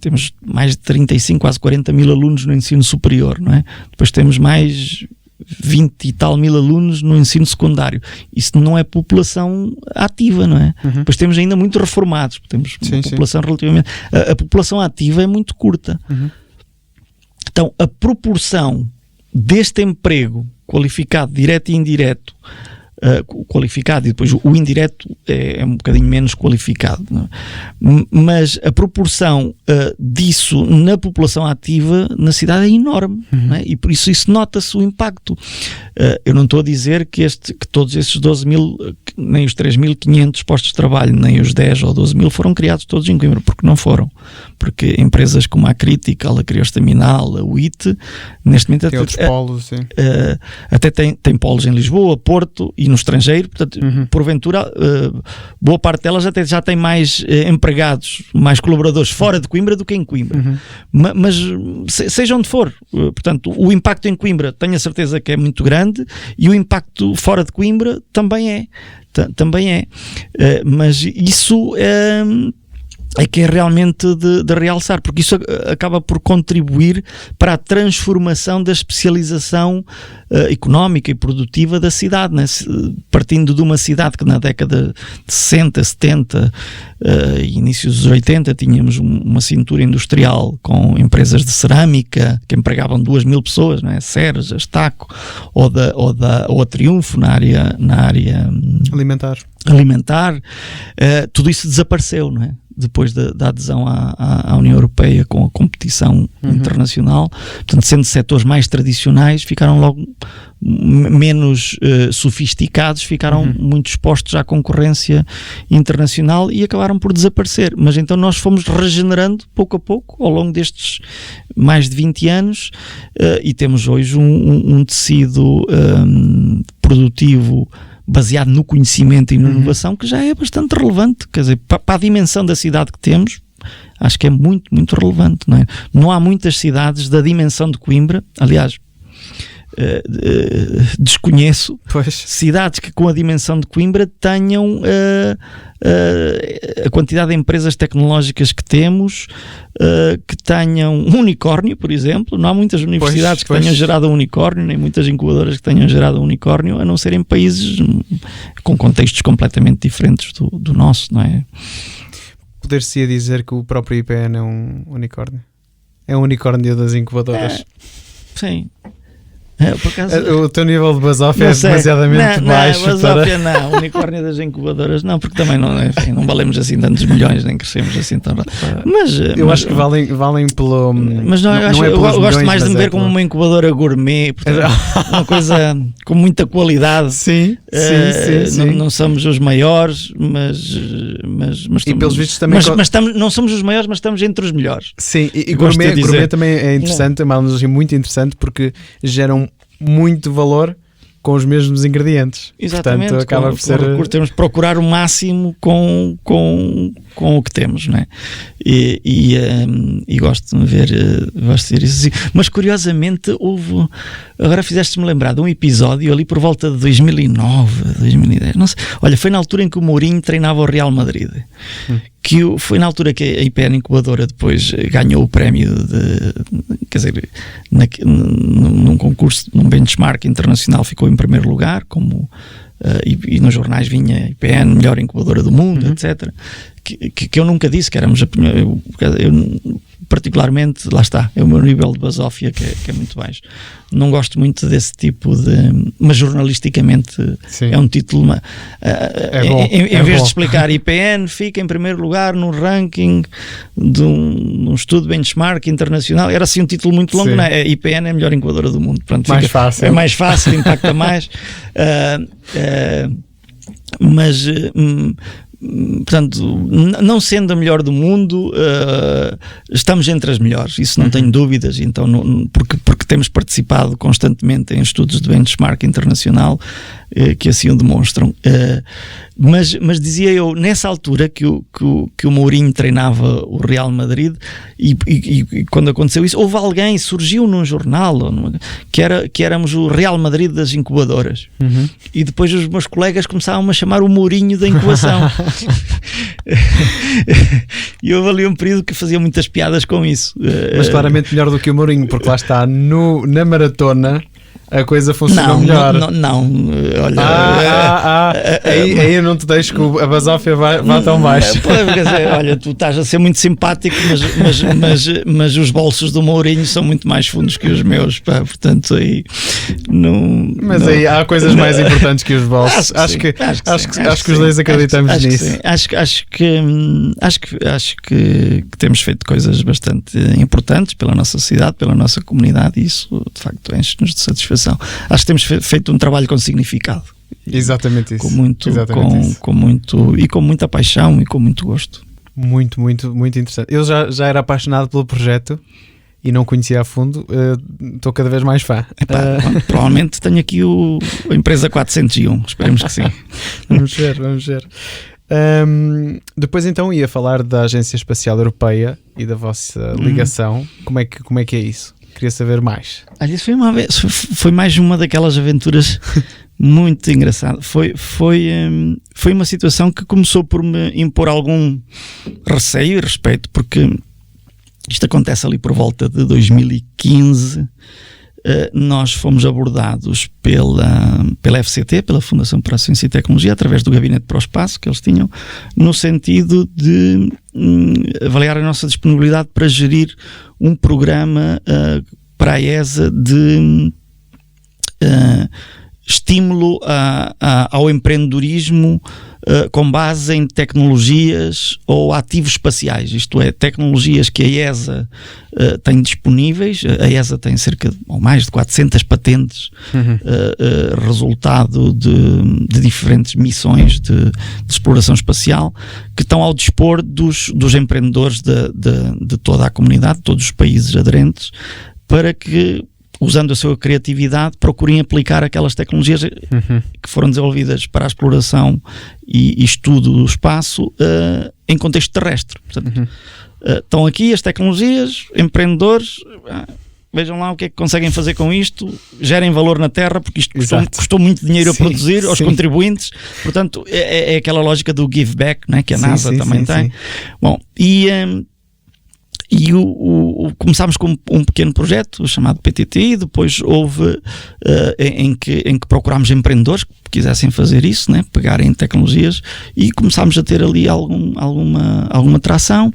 temos mais de 35, quase 40 mil alunos no ensino superior, não é? Depois temos mais 20 e tal mil alunos no ensino secundário. Isso não é população ativa, não é? Depois temos ainda muito reformados, temos uma população relativamente... A população ativa é muito curta. Então, a proporção deste emprego qualificado, direto e indireto, qualificado, e depois o indireto é um bocadinho menos qualificado, não é? Mas a proporção disso na população ativa na cidade é enorme, não é? E por isso nota-se o impacto. Eu não estou a dizer que todos esses 12 mil 3.500 postos de trabalho, nem os 10 ou 12 mil foram criados todos em Coimbra, porque não foram. Porque empresas como a Critical, a Criostaminal, a WIT, neste momento tem outros polos, sim. Até tem polos em Lisboa, Porto e no estrangeiro, portanto, porventura, boa parte delas até já tem mais empregados, mais colaboradores fora de Coimbra do que em Coimbra. Mas seja onde for, portanto, o impacto em Coimbra tenho a certeza que é muito grande e o impacto fora de Coimbra também é. Mas isso é que é realmente de realçar, porque isso acaba por contribuir para a transformação da especialização económica e produtiva da cidade, né? Partindo de uma cidade que na década de 60, 70 inícios dos 80 tínhamos uma cintura industrial com empresas de cerâmica que empregavam 2.000 pessoas, não é? Ceres, Estaco ou a Triunfo na área alimentar, tudo isso desapareceu, não é? Depois da adesão à União Europeia com a competição internacional, portanto, sendo setores mais tradicionais, ficaram logo menos sofisticados, ficaram muito expostos à concorrência internacional e acabaram por desaparecer. Mas então nós fomos regenerando pouco a pouco ao longo destes mais de 20 anos e temos hoje um tecido produtivo baseado no conhecimento e na inovação que já é bastante relevante, quer dizer, para a dimensão da cidade que temos, acho que é muito, muito relevante, não é? Não há muitas cidades da dimensão de Coimbra, aliás, desconheço cidades que com a dimensão de Coimbra tenham a quantidade de empresas tecnológicas que temos, que tenham um unicórnio, por exemplo. Não há muitas universidades que tenham gerado um unicórnio, nem muitas incubadoras que tenham gerado um unicórnio, a não ser em países com contextos completamente diferentes do nosso, não é? Poder-se dizer que o próprio IPN é um unicórnio? É um unicórnio das incubadoras? Sim. Por acaso, o teu nível de basófia é demasiadamente baixo. Basófia não, unicórnio das incubadoras não, porque também não valemos assim tantos milhões, nem crescemos assim tão rápido. Eu acho que valem pelo... Mas eu gosto mais de me ver como uma incubadora gourmet, portanto, uma coisa com muita qualidade. Sim. Não somos os maiores, mas e pelos vistos também... não somos os maiores, mas estamos entre os melhores. Sim, e gourmet também é interessante, é uma analogia muito interessante, porque geram muito valor com os mesmos ingredientes. Exatamente. Portanto, acaba por ser... Temos de procurar o máximo com o que temos, não é? E gosto de ver isso assim. Mas curiosamente agora fizeste-me lembrar de um episódio ali por volta de 2009, 2010, não sei. Olha, foi na altura em que o Mourinho treinava o Real Madrid. Foi na altura que a IPN Incubadora depois ganhou o prémio quer dizer, num concurso, num benchmark internacional, ficou em primeiro lugar, e nos jornais vinha IPN, melhor incubadora do mundo, etc. Que eu nunca disse que éramos eu particularmente, lá está, é o meu nível de basófia que é muito baixo. Não gosto muito desse tipo mas jornalisticamente é um título em vez de explicar IPN fica em primeiro lugar no ranking de um estudo benchmark internacional, era assim um título muito longo, não é? IPN é a melhor incubadora do mundo. Pronto, fácil. É mais fácil, impacta mais. Mas portanto, não sendo a melhor do mundo, estamos entre as melhores, isso não tenho dúvidas. Então, porque temos participado constantemente em estudos de benchmark internacional que assim o demonstram. Mas dizia eu, nessa altura que o Mourinho treinava o Real Madrid, e quando aconteceu isso, houve alguém, surgiu num jornal que éramos o Real Madrid das incubadoras, e depois os meus colegas começavam a chamar o Mourinho da incubação. E houve ali um período que fazia muitas piadas com isso. Mas claramente melhor do que o Mourinho, porque lá está, na maratona a coisa funcionou melhor. Olha... Aí eu não te deixo que a basófia vá tão baixo. Quer dizer, olha, tu estás a ser muito simpático, mas os bolsos do Mourinho são muito mais fundos que os meus, pá, portanto aí não... Mas aí há coisas mais importantes que os bolsos. Acho que os dois acreditamos nisso. Acho que temos feito coisas bastante importantes pela nossa sociedade, pela nossa comunidade, e isso de facto enche-nos de satisfação. Acho que temos feito um trabalho com significado. Exatamente isso. Com muita paixão e com muito gosto. Muito interessante. Eu já era apaixonado pelo projeto e não conhecia a fundo. Estou cada vez mais fã. Provavelmente tenho aqui a empresa 401. Esperemos que sim. Vamos ver. Depois então ia falar da Agência Espacial Europeia e da vossa ligação. Como é que é isso? Queria saber mais. Olha, isso foi mais uma daquelas aventuras muito engraçadas. Foi uma situação que começou por me impor algum receio e respeito, porque isto acontece ali por volta de 2015. Nós fomos abordados pela FCT, pela Fundação para a Ciência e Tecnologia, através do Gabinete para o Espaço que eles tinham, no sentido de avaliar a nossa disponibilidade para gerir um programa para a ESA de estímulo ao empreendedorismo com base em tecnologias ou ativos espaciais, isto é, tecnologias que a ESA tem disponíveis. A ESA tem cerca ou mais de 400 patentes, resultado de diferentes missões de exploração espacial, que estão ao dispor dos empreendedores de toda a comunidade, de todos os países aderentes, para que, usando a sua criatividade, procurem aplicar aquelas tecnologias que foram desenvolvidas para a exploração e estudo do espaço em contexto terrestre. Portanto, estão aqui as tecnologias, empreendedores, vejam lá o que é que conseguem fazer com isto, gerem valor na Terra, porque isto custou muito dinheiro a produzir aos contribuintes. Portanto, é aquela lógica do give back, né, que a NASA também tem. Sim. Bom, começámos com um pequeno projeto chamado PTT, depois houve em que procurámos empreendedores que quisessem fazer isso, né, pegarem tecnologias, e começámos a ter ali alguma tração,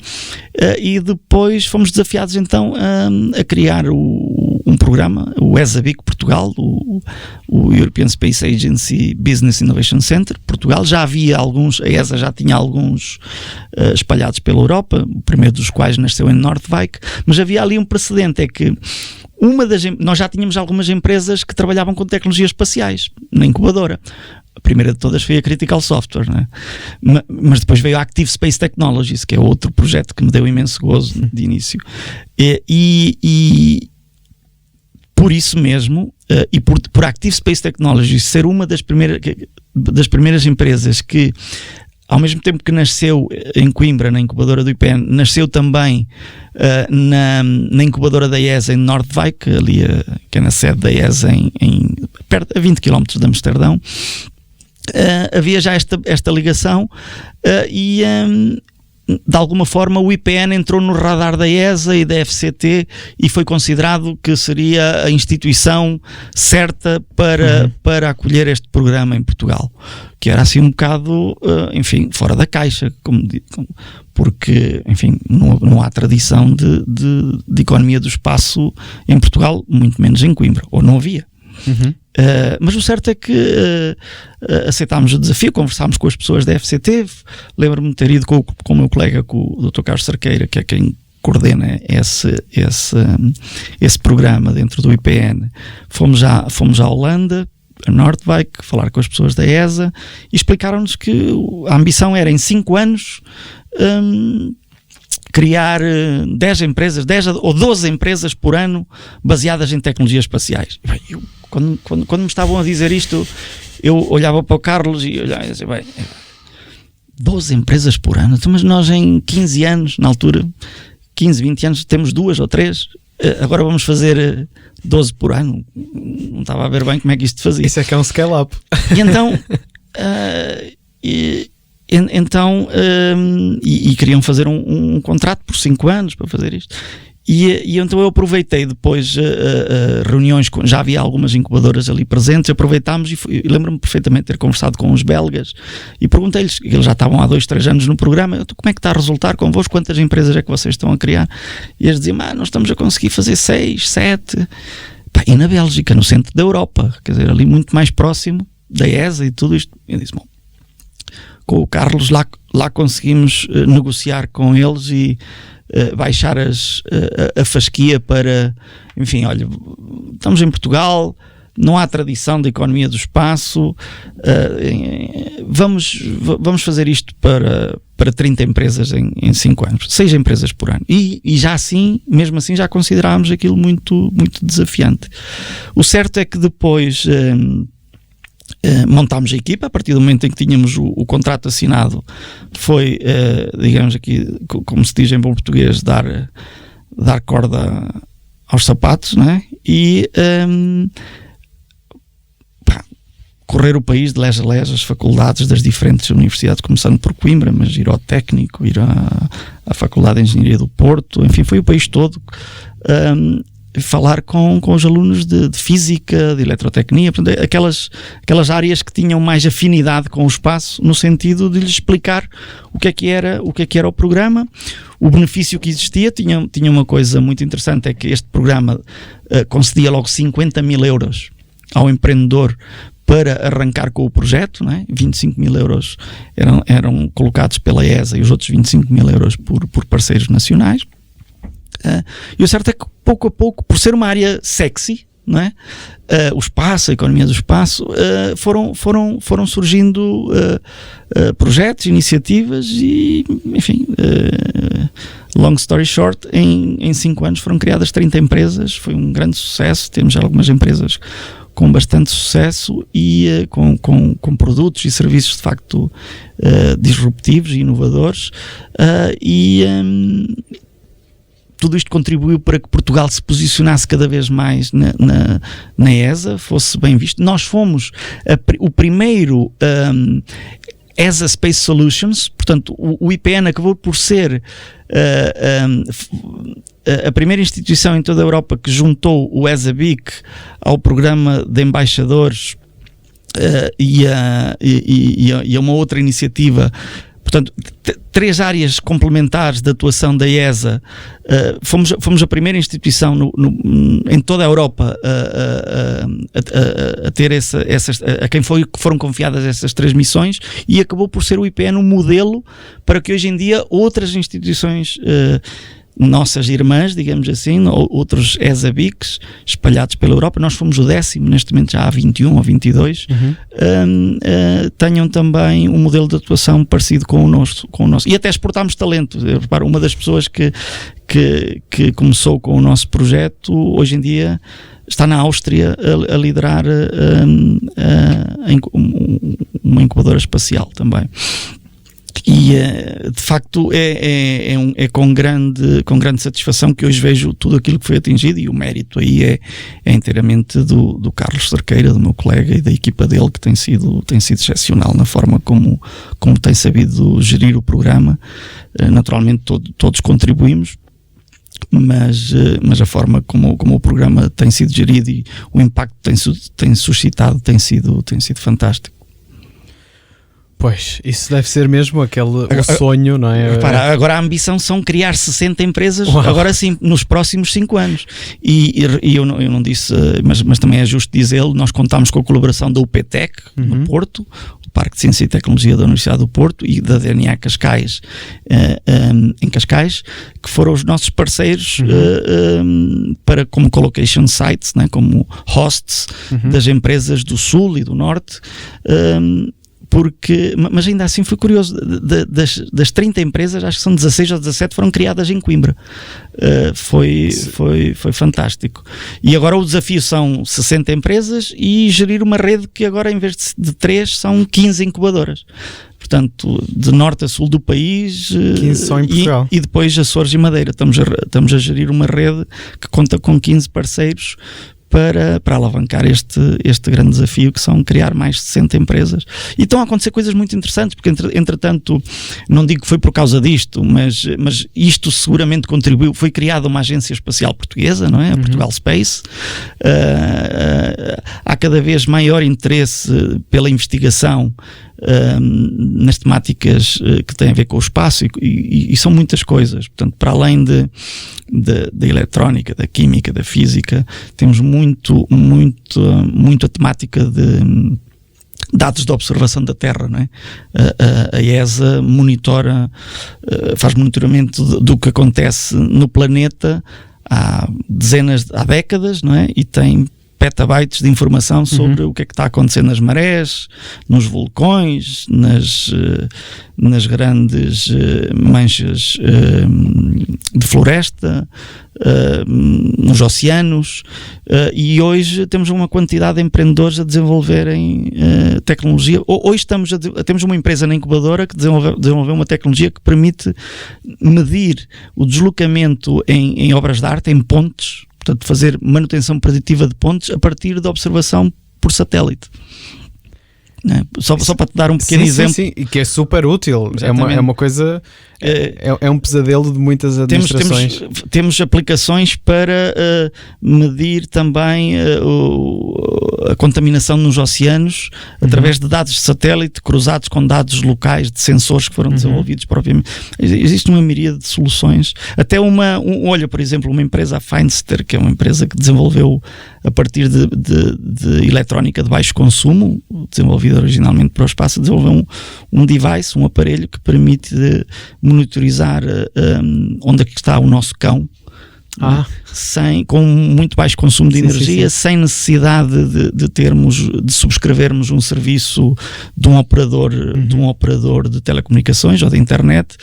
e depois fomos desafiados então a criar um programa, o ESABIC Portugal, o European Space Agency Business Innovation Center Portugal. Já havia alguns, a ESA já tinha alguns espalhados pela Europa, o primeiro dos quais nasceu em Noordwijk, mas havia ali um precedente, é que nós já tínhamos algumas empresas que trabalhavam com tecnologias espaciais na incubadora. A primeira de todas foi a Critical Software, né? Mas depois veio a Active Space Technologies, que é outro projeto que me deu imenso gozo de início. E por isso mesmo, e por Active Space Technologies ser uma das primeiras empresas que, ao mesmo tempo que nasceu em Coimbra, na incubadora do IPN, nasceu também na incubadora da ESA em Noordwijk, ali que é na sede da ESA perto, a 20 km de Amsterdão. Havia já esta ligação, e de alguma forma o IPN entrou no radar da ESA e da FCT e foi considerado que seria a instituição certa para acolher este programa em Portugal, que era assim um bocado, enfim, fora da caixa, porque, enfim, não há tradição de economia do espaço em Portugal, muito menos em Coimbra, ou não havia. Mas o certo é que aceitámos o desafio, conversámos com as pessoas da FCT. Lembro-me de ter ido com o meu colega, com o Dr. Carlos Cerqueira, que é quem coordena esse programa dentro do IPN. Fomos à Holanda, a Noordwijk, falar com as pessoas da ESA, e explicaram-nos que a ambição era, em 5 anos, criar 10 empresas, 10 ou 12 empresas por ano baseadas em tecnologias espaciais. Quando me estavam a dizer isto, eu olhava para o Carlos e olhava e dizia, 12 empresas por ano? Mas nós em 15 anos, na altura, 15, 20 anos, temos 2 ou 3, agora vamos fazer 12 por ano. Não estava a ver bem como é que isto fazia. Isso é que é um scale-up. E então, queriam fazer um contrato por 5 anos para fazer isto. E então eu aproveitei depois reuniões, já havia algumas incubadoras ali presentes, aproveitámos e lembro-me perfeitamente de ter conversado com os belgas e perguntei-lhes, eles já estavam há 2, 3 anos no programa, como é que está a resultar convosco, quantas empresas é que vocês estão a criar? E eles diziam, nós estamos a conseguir fazer 6, 7, e na Bélgica, no centro da Europa, quer dizer, ali muito mais próximo da ESA e tudo isto. Eu disse, com o Carlos lá conseguimos negociar com eles e baixar a fasquia para, enfim, olha, estamos em Portugal, não há tradição de economia do espaço, vamos fazer isto para 30 empresas em 5 anos, 6 empresas por ano. E já assim, mesmo assim, já considerámos aquilo muito, muito desafiante. O certo é que depois montámos a equipa. A partir do momento em que tínhamos o contrato assinado, foi, digamos aqui, como se diz em bom português, dar corda aos sapatos, não é? E correr o país de les a les, as faculdades das diferentes universidades, começando por Coimbra, mas ir ao Técnico, ir à Faculdade de Engenharia do Porto, enfim, foi o país todo, falar com os alunos de Física, de Eletrotecnia, portanto, aquelas áreas que tinham mais afinidade com o espaço, no sentido de lhes explicar o que é que era o programa, o benefício que existia. Tinha uma coisa muito interessante, é que este programa concedia logo 50 mil euros ao empreendedor para arrancar com o projeto, não é? 25 mil euros eram colocados pela ESA e os outros 25 mil euros por parceiros nacionais. E o certo é que pouco a pouco, por ser uma área sexy, não é? O espaço, a economia do espaço, foram surgindo projetos, iniciativas e, enfim, long story short, em 5 anos foram criadas 30 empresas, foi um grande sucesso. Temos já algumas empresas com bastante sucesso e com produtos e serviços de facto disruptivos e inovadores, tudo isto contribuiu para que Portugal se posicionasse cada vez mais na ESA, fosse bem visto. Nós fomos o primeiro ESA Space Solutions, portanto o IPN acabou por ser a primeira instituição em toda a Europa que juntou o ESA-BIC ao programa de embaixadores e a uma outra iniciativa. Portanto, 3 áreas complementares de atuação da ESA. Fomos a primeira instituição em toda a Europa a ter a quem foram confiadas essas 3 missões, e acabou por ser o IPN um modelo para que hoje em dia outras instituições nossas irmãs, digamos assim, outros ESA-BICs espalhados pela Europa, nós fomos o 10º, neste momento já há 21 ou 22, tenham também um modelo de atuação parecido com o nosso. E até exportámos talento. Eu reparo, uma das pessoas que começou com o nosso projeto, hoje em dia está na Áustria a liderar uma incubadora espacial também. E de facto é com grande satisfação que hoje vejo tudo aquilo que foi atingido, e o mérito aí é inteiramente do Carlos Cerqueira, do meu colega, e da equipa dele, que tem sido excepcional na forma como tem sabido gerir o programa. Naturalmente todos contribuímos, mas a forma como o programa tem sido gerido e o impacto que tem suscitado tem sido fantástico. Pois, isso deve ser mesmo o sonho, não é? Repara, agora a ambição são criar 60 empresas. Uau. Agora sim, nos próximos 5 anos. E eu não disse, mas também é justo dizê-lo, nós contamos com a colaboração da UPTEC, no Porto, o Parque de Ciência e Tecnologia da Universidade do Porto, e da DNA Cascais, em Cascais, que foram os nossos parceiros como collocation sites, né, como hosts das empresas do Sul e do Norte. Mas ainda assim foi curioso, das 30 empresas, acho que são 16 ou 17 foram criadas em Coimbra. Foi fantástico. E agora o desafio são 60 empresas e gerir uma rede que agora, em vez de 3, são 15 incubadoras. Portanto, de norte a sul do país, 15 só em Portugal. E depois Açores e Madeira. Estamos a gerir uma rede que conta com 15 parceiros para alavancar este grande desafio, que são criar mais de 60 empresas. E estão a acontecer coisas muito interessantes, porque entretanto, não digo que foi por causa disto, mas isto seguramente contribuiu. Foi criada uma agência espacial portuguesa, não é? A Portugal Space. Há cada vez maior interesse pela investigação nas temáticas que têm a ver com o espaço, e são muitas coisas. Portanto, para além da eletrónica, da química, da física, temos muito a temática de dados de observação da Terra, não é? A ESA faz monitoramento do que acontece no planeta há décadas, não é? E tem petabytes de informação sobre o que é que está a acontecer nas marés, nos vulcões, nas grandes manchas de floresta, nos oceanos, e hoje temos uma quantidade de empreendedores a desenvolverem tecnologia. Hoje temos uma empresa na incubadora que desenvolveu uma tecnologia que permite medir o deslocamento em obras de arte, em pontes, portanto fazer manutenção preditiva de pontes a partir da observação por satélite. Só para te dar um pequeno exemplo. Sim, e que é super útil. É uma coisa, é um pesadelo de muitas administrações. Temos aplicações para medir também a contaminação nos oceanos através de dados de satélite cruzados com dados locais de sensores que foram desenvolvidos propriamente. Existe uma miríade de soluções. Até olha, por exemplo, uma empresa, a Feinster, que é uma empresa que desenvolveu a partir de eletrónica de baixo consumo, desenvolvida originalmente para o espaço, desenvolveu um device, um aparelho que permite monitorizar onde é que está o nosso cão, com muito baixo consumo de energia, sem necessidade de subscrevermos um serviço de um operador de telecomunicações ou de internet.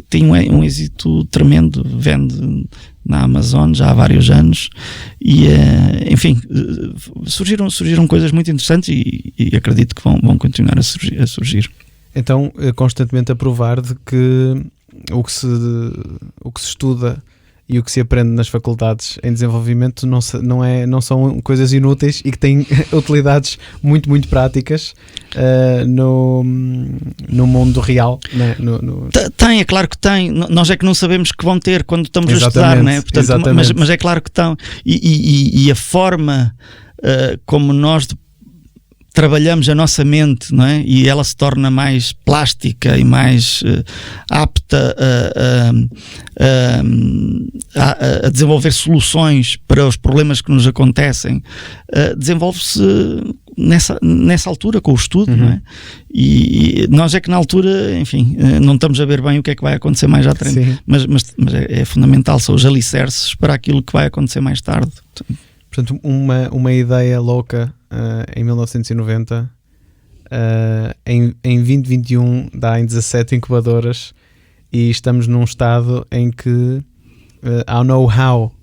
Tem um êxito tremendo, vende na Amazon já há vários anos e enfim, surgiram coisas muito interessantes e acredito que vão continuar a surgir. Então, constantemente a provar de que o que se estuda e o que se aprende nas faculdades em desenvolvimento não são coisas inúteis e que têm utilidades muito, muito práticas no mundo real, né? Tem, é claro que tem. Nós é que não sabemos que vão ter quando estamos a estudar, né? Portanto, mas é claro que estão. E a forma como nós trabalhamos a nossa mente, não é? E ela se torna mais plástica e mais apta a desenvolver soluções para os problemas que nos acontecem, desenvolve-se nessa altura com o estudo, não é? E nós é que na altura, enfim, não estamos a ver bem o que é que vai acontecer mais à frente, mas é fundamental, são os alicerces para aquilo que vai acontecer mais tarde. Portanto, uma ideia louca em 1990, em 2021 dá em 17 incubadoras e estamos num estado em que há know-how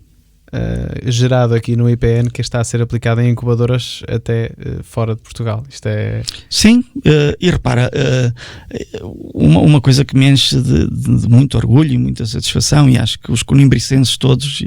gerado aqui no IPN que está a ser aplicado em incubadoras até fora de Portugal. Isto é... Sim, e repara, uma coisa que me enche de muito orgulho e muita satisfação, e acho que os conimbricenses todos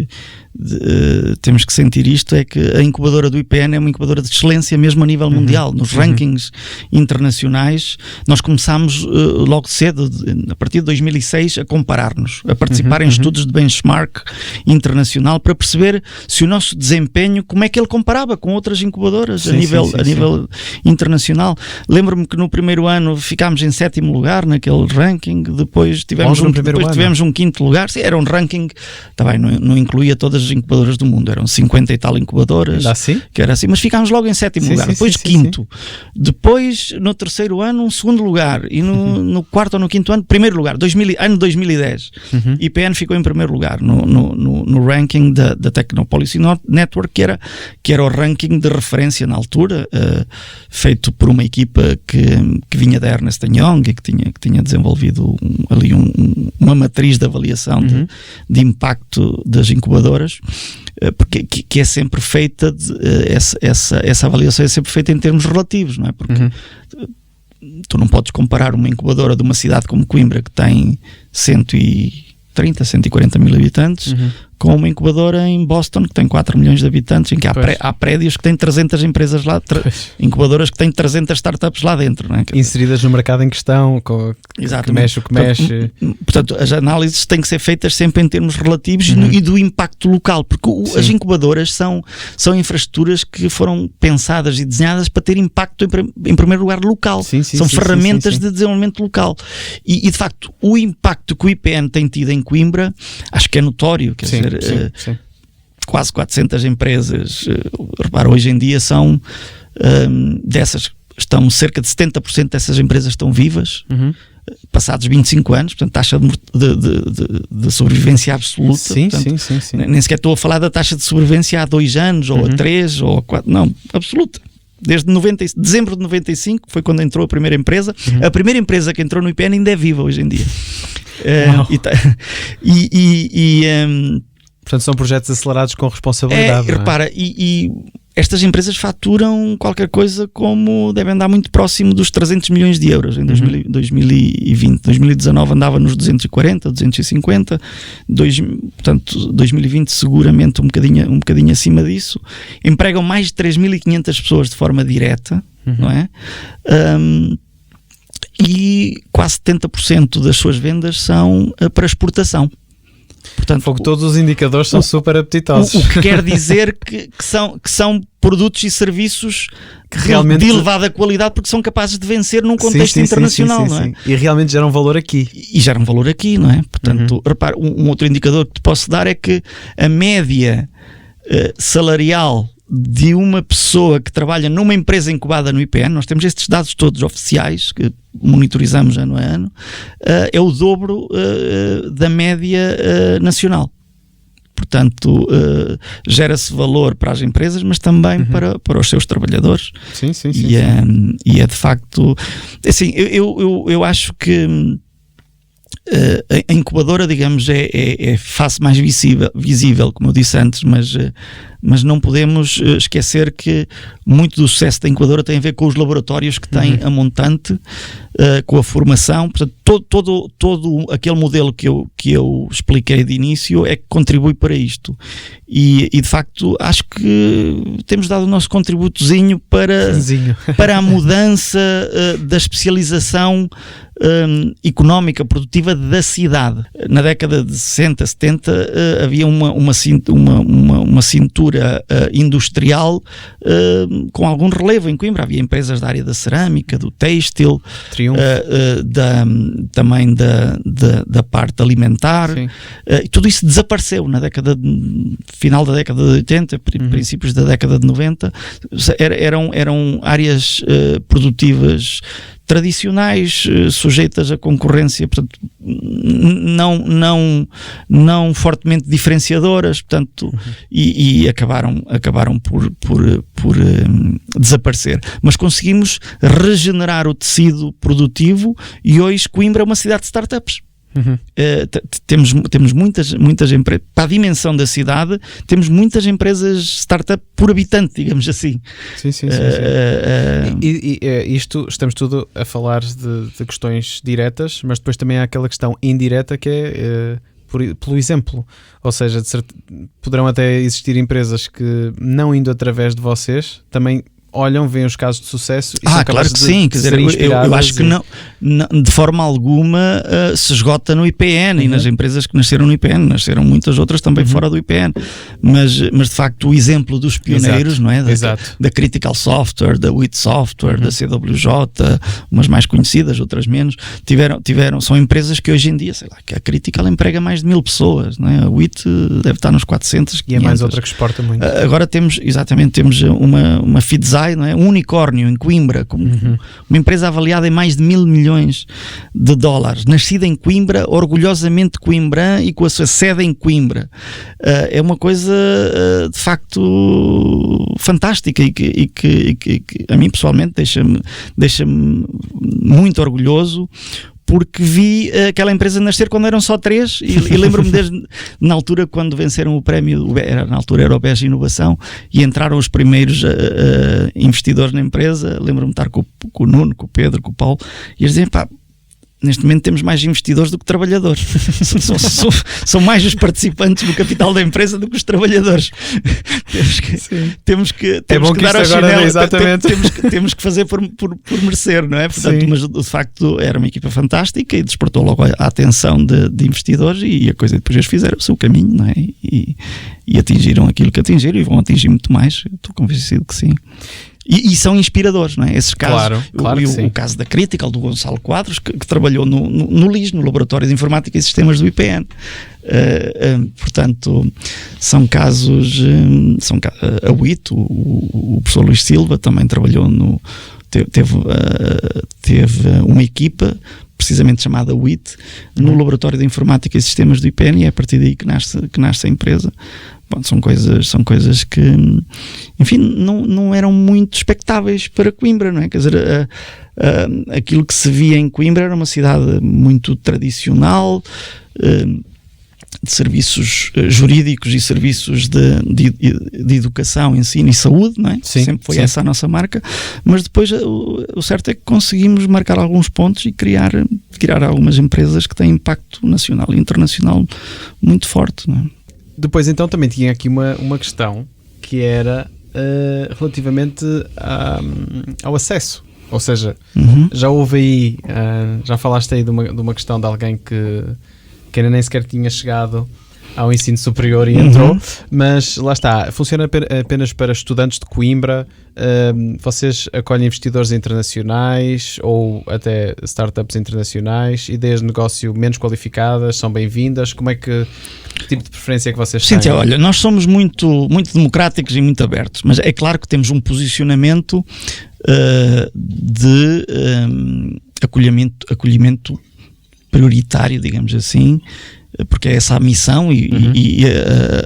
temos que sentir isto, é que a incubadora do IPN é uma incubadora de excelência mesmo a nível mundial. Nos rankings internacionais nós começámos logo cedo, a partir de 2006, a comparar-nos, a participar em estudos de benchmark internacional para perceber se o nosso desempenho, como é que ele comparava com outras incubadoras a nível internacional. Lembro-me que no primeiro ano ficámos em 7º lugar naquele ranking, depois tivemos um 5º lugar. Sim, era um ranking, também não incluía todas as incubadoras do mundo, eram 50 e tal incubadoras, que era assim, mas ficámos logo em 7º lugar, depois 5º, depois no 3º ano um 2º lugar e no 4º ou no 5º ano 1º lugar, ano 2010. IPN ficou em 1º lugar no ranking da Technopolicy Network, que era o ranking de referência na altura, feito por uma equipa que vinha da Ernst & Young e que tinha desenvolvido ali uma matriz de avaliação de impacto das incubadoras, porque que é sempre feita essa avaliação é sempre feita em termos relativos, não é? Porque tu não podes comparar uma incubadora de uma cidade como Coimbra, que tem 130, 140 mil habitantes, com uma incubadora em Boston que tem 4 milhões de habitantes, em que há prédios que têm 300 empresas lá, incubadoras que têm 300 startups lá dentro, não é? Inseridas no mercado em questão, que mexe o que mexe. Portanto, as análises têm que ser feitas sempre em termos relativos e do impacto local, porque as incubadoras são infraestruturas que foram pensadas e desenhadas para ter impacto em primeiro lugar local. São ferramentas de desenvolvimento local. E de facto, o impacto que o IPN tem tido em Coimbra, acho que é notório, quer dizer, quase 400 empresas, repara, hoje em dia são dessas, estão cerca de 70% dessas empresas estão vivas, passados 25 anos, portanto, taxa de sobrevivência absoluta. Sim, portanto, sim. Nem sequer estou a falar da taxa de sobrevivência há 2 anos, ou a 3, ou a 4, não, absoluta. Desde dezembro de 95 foi quando entrou a primeira empresa. A primeira empresa que entrou no IPN ainda é viva hoje em dia. Portanto, são projetos acelerados com responsabilidade. Repara, e estas empresas faturam qualquer coisa como devem andar muito próximo dos 300 milhões de euros em 2020. 2019 andava nos 240, 250, portanto 2020 seguramente um bocadinho acima disso. Empregam mais de 3.500 pessoas de forma direta, não é? E quase 70% das suas vendas são para exportação. Portanto, todos os indicadores são super apetitosos. O que quer dizer que são produtos e serviços que realmente de elevada qualidade, porque são capazes de vencer num contexto internacional, não é? E realmente geram valor aqui. E geram valor aqui, não é? Portanto, repara, um outro indicador que te posso dar é que a média salarial de uma pessoa que trabalha numa empresa incubada no IPN, nós temos estes dados todos oficiais que monitorizamos ano a ano, é o dobro da média nacional. Portanto, gera-se valor para as empresas, mas também para os seus trabalhadores. Sim. E é de facto assim, eu acho que a incubadora, digamos, é face mais visível, como eu disse antes, mas não podemos esquecer que muito do sucesso da incubadora tem a ver com os laboratórios que tem a montante, com a formação. Portanto, todo aquele modelo que eu expliquei de início é que contribui para isto. E de facto acho que temos dado o nosso contributozinho para a mudança da especialização económica, produtiva da cidade. Na década de 60, 70 havia uma cintura industrial com algum relevo em Coimbra. Havia empresas da área da cerâmica, do têxtil, também da parte alimentar, e tudo isso desapareceu na final da década de 80, princípios da década de 90. Eram áreas produtivas tradicionais, sujeitas à concorrência, portanto, não fortemente diferenciadoras, portanto, e acabaram por desaparecer. Mas conseguimos regenerar o tecido produtivo e hoje Coimbra é uma cidade de startups. Temos muitas empresas, para a dimensão da cidade, temos muitas empresas startup por habitante, digamos assim. Sim. E isto, estamos tudo a falar de questões diretas, mas depois também há aquela questão indireta que é pelo exemplo. Ou seja, poderão até existir empresas que, não indo através de vocês, também olham, veem os casos de sucesso e são claro que sim, quer dizer, eu acho que não, de forma alguma se esgota no IPN e nas empresas que nasceram no IPN, nasceram muitas outras também fora do IPN, mas de facto o exemplo dos pioneiros, não é? Da Critical Software, da WIT Software, da CWJ, umas mais conhecidas, outras menos, são empresas que hoje em dia, sei lá, que a Critical emprega mais de 1000 pessoas, não é? A WIT deve estar nos 400, 500. E é mais outra que exporta muito. Agora temos uma Fidzai, não é? Um unicórnio em Coimbra, uma empresa avaliada em mais de 1.000 milhões de dólares, nascida em Coimbra, orgulhosamente coimbrã e com a sua sede em Coimbra. É uma coisa de facto fantástica e que a mim pessoalmente deixa-me muito orgulhoso, porque vi aquela empresa nascer quando eram só 3 e lembro-me na altura quando venceram o prémio, na altura era o BES Inovação, e entraram os primeiros investidores na empresa. Lembro-me de estar com o Nuno, com o Pedro, com o Paulo, e eles dizem, neste momento temos mais investidores do que trabalhadores. São mais os participantes no capital da empresa do que os trabalhadores. Temos que dar ao chinelo, temos que fazer por merecer, não é? Portanto, mas de facto era uma equipa fantástica e despertou logo a atenção de investidores, e a coisa depois eles fizeram o seu caminho, não é? E atingiram aquilo que atingiram, e vão atingir muito mais, estou convencido que sim. E são inspiradores, não é? Esses casos, claro que sim. O caso da Critical, do Gonçalo Quadros, que trabalhou no LIS, no Laboratório de Informática e Sistemas do IPN. Portanto, são casos. A WIT, o professor Luís Silva também trabalhou teve uma equipa precisamente chamada WIT, no Laboratório de Informática e Sistemas do IPN, e é a partir daí que nasce a empresa. Bom, são coisas que, enfim, não eram muito expectáveis para Coimbra, não é? Quer dizer, aquilo que se via em Coimbra era uma cidade muito tradicional, de serviços jurídicos e serviços de educação, ensino e saúde, não é? Sim, sempre foi essa a nossa marca, mas depois o certo é que conseguimos marcar alguns pontos e criar algumas empresas que têm impacto nacional e internacional muito forte, não é? Depois então também tinha aqui uma questão que era relativamente ao acesso, ou seja, já houve aí, já falaste aí de uma questão de alguém que ainda nem sequer tinha chegado ao ensino superior e entrou, mas lá está, funciona apenas para estudantes de Coimbra. Vocês acolhem investidores internacionais ou até startups internacionais, ideias de negócio menos qualificadas são bem-vindas? Que tipo de preferência é que vocês têm? Sim, olha, nós somos muito, muito democráticos e muito abertos, mas é claro que temos um posicionamento de acolhimento prioritário, digamos assim, porque é essa a missão e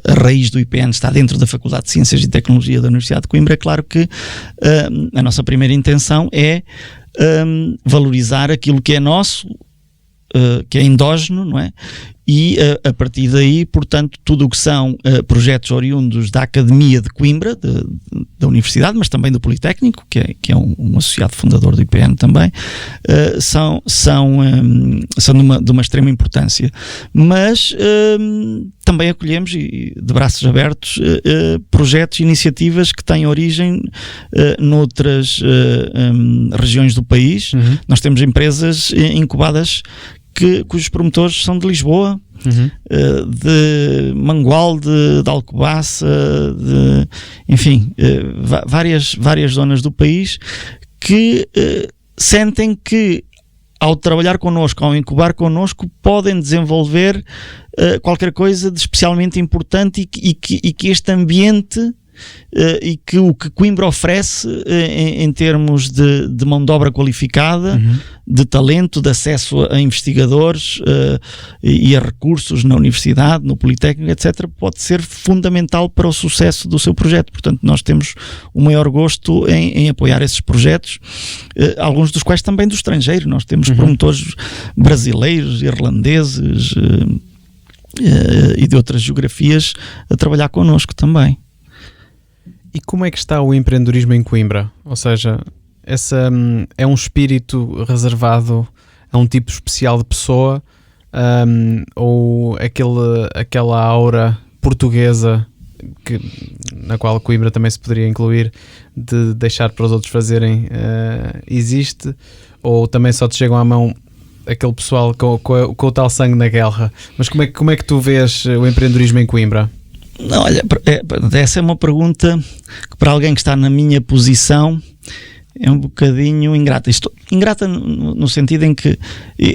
a raiz do IPN está dentro da Faculdade de Ciências e Tecnologia da Universidade de Coimbra. É claro que a nossa primeira intenção é valorizar aquilo que é nosso, que é endógeno, não é? E a partir daí, portanto, tudo o que são projetos oriundos da Academia de Coimbra, da Universidade, mas também do Politécnico, que é um associado fundador do IPN também, são de uma extrema importância. Mas também acolhemos, de braços abertos, projetos e iniciativas que têm origem noutras regiões do país. Nós temos empresas incubadas cujos promotores são de Lisboa, de Mangualde, de Alcobaça, enfim, várias zonas do país que sentem que ao trabalhar connosco, ao incubar connosco, podem desenvolver qualquer coisa de especialmente importante e que este ambiente e que o que Coimbra oferece em termos de mão de obra qualificada, de talento, de acesso a investigadores e a recursos na universidade, no Politécnico, etc., pode ser fundamental para o sucesso do seu projeto. Portanto, nós temos o maior gosto em apoiar esses projetos, alguns dos quais também do estrangeiro. Nós temos promotores brasileiros, irlandeses e de outras geografias a trabalhar connosco também. E como é que está o empreendedorismo em Coimbra? Ou seja, é um espírito reservado a um tipo especial de pessoa, ou aquela aura portuguesa na qual Coimbra também se poderia incluir, de deixar para os outros fazerem, existe? Ou também só te chegam à mão aquele pessoal com o tal sangue na guerra? Mas como é que tu vês o empreendedorismo em Coimbra? Não, olha, essa é uma pergunta que para alguém que está na minha posição é um bocadinho ingrata. Ingrata no sentido em que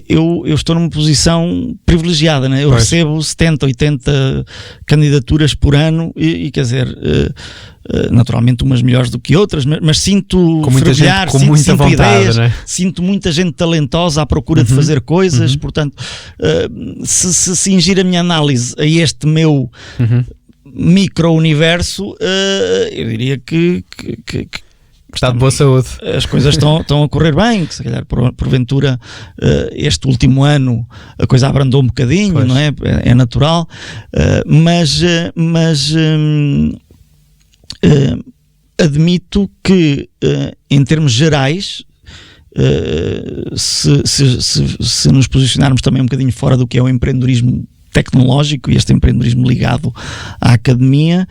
eu estou numa posição privilegiada, né? Eu recebo 70, 80 candidaturas por ano e quer dizer, naturalmente umas melhores do que outras, mas sinto fervilhar, sinto vontade, ideias, né? sinto muita gente talentosa à procura de fazer coisas. Portanto, se cingir a minha análise a este meu micro-universo, eu diria que está de boa saúde. As coisas estão a correr bem, que se calhar porventura este último ano a coisa abrandou um bocadinho, não é? É natural, mas admito que em termos gerais, se nos posicionarmos também um bocadinho fora do que é o empreendedorismo tecnológico e este empreendedorismo ligado à academia,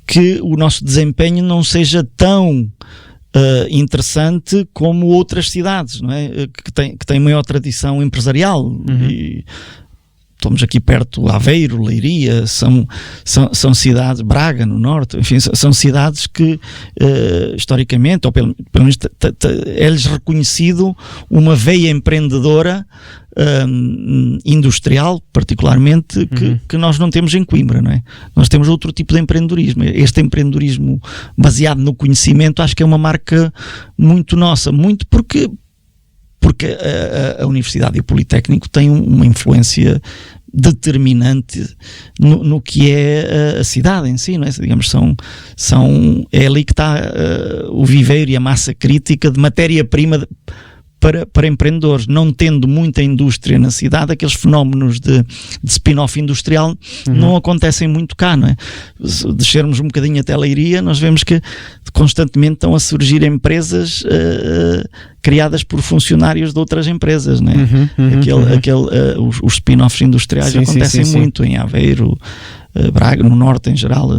que o nosso desempenho não seja tão interessante como outras cidades, não é? que têm maior tradição empresarial. E estamos aqui perto, Aveiro, Leiria, são cidades, Braga no norte, enfim, são cidades que historicamente, ou pelo menos é-lhes reconhecido uma veia empreendedora, industrial particularmente, que nós não temos em Coimbra, não é? Nós temos outro tipo de empreendedorismo. Este empreendedorismo baseado no conhecimento acho que é uma marca muito nossa, muito porque porque a Universidade e o Politécnico têm uma influência determinante no que é a cidade em si, não é? Digamos, é ali que está o viveiro e a massa crítica de matéria-prima para empreendedores. Não tendo muita indústria na cidade, aqueles fenómenos de spin-off industrial não acontecem muito cá, não é? Se descermos um bocadinho até a Leiria, nós vemos que constantemente estão a surgir empresas criadas por funcionários de outras empresas, não é? Os spin-offs industriais acontecem muito em Aveiro, Braga, no norte em geral.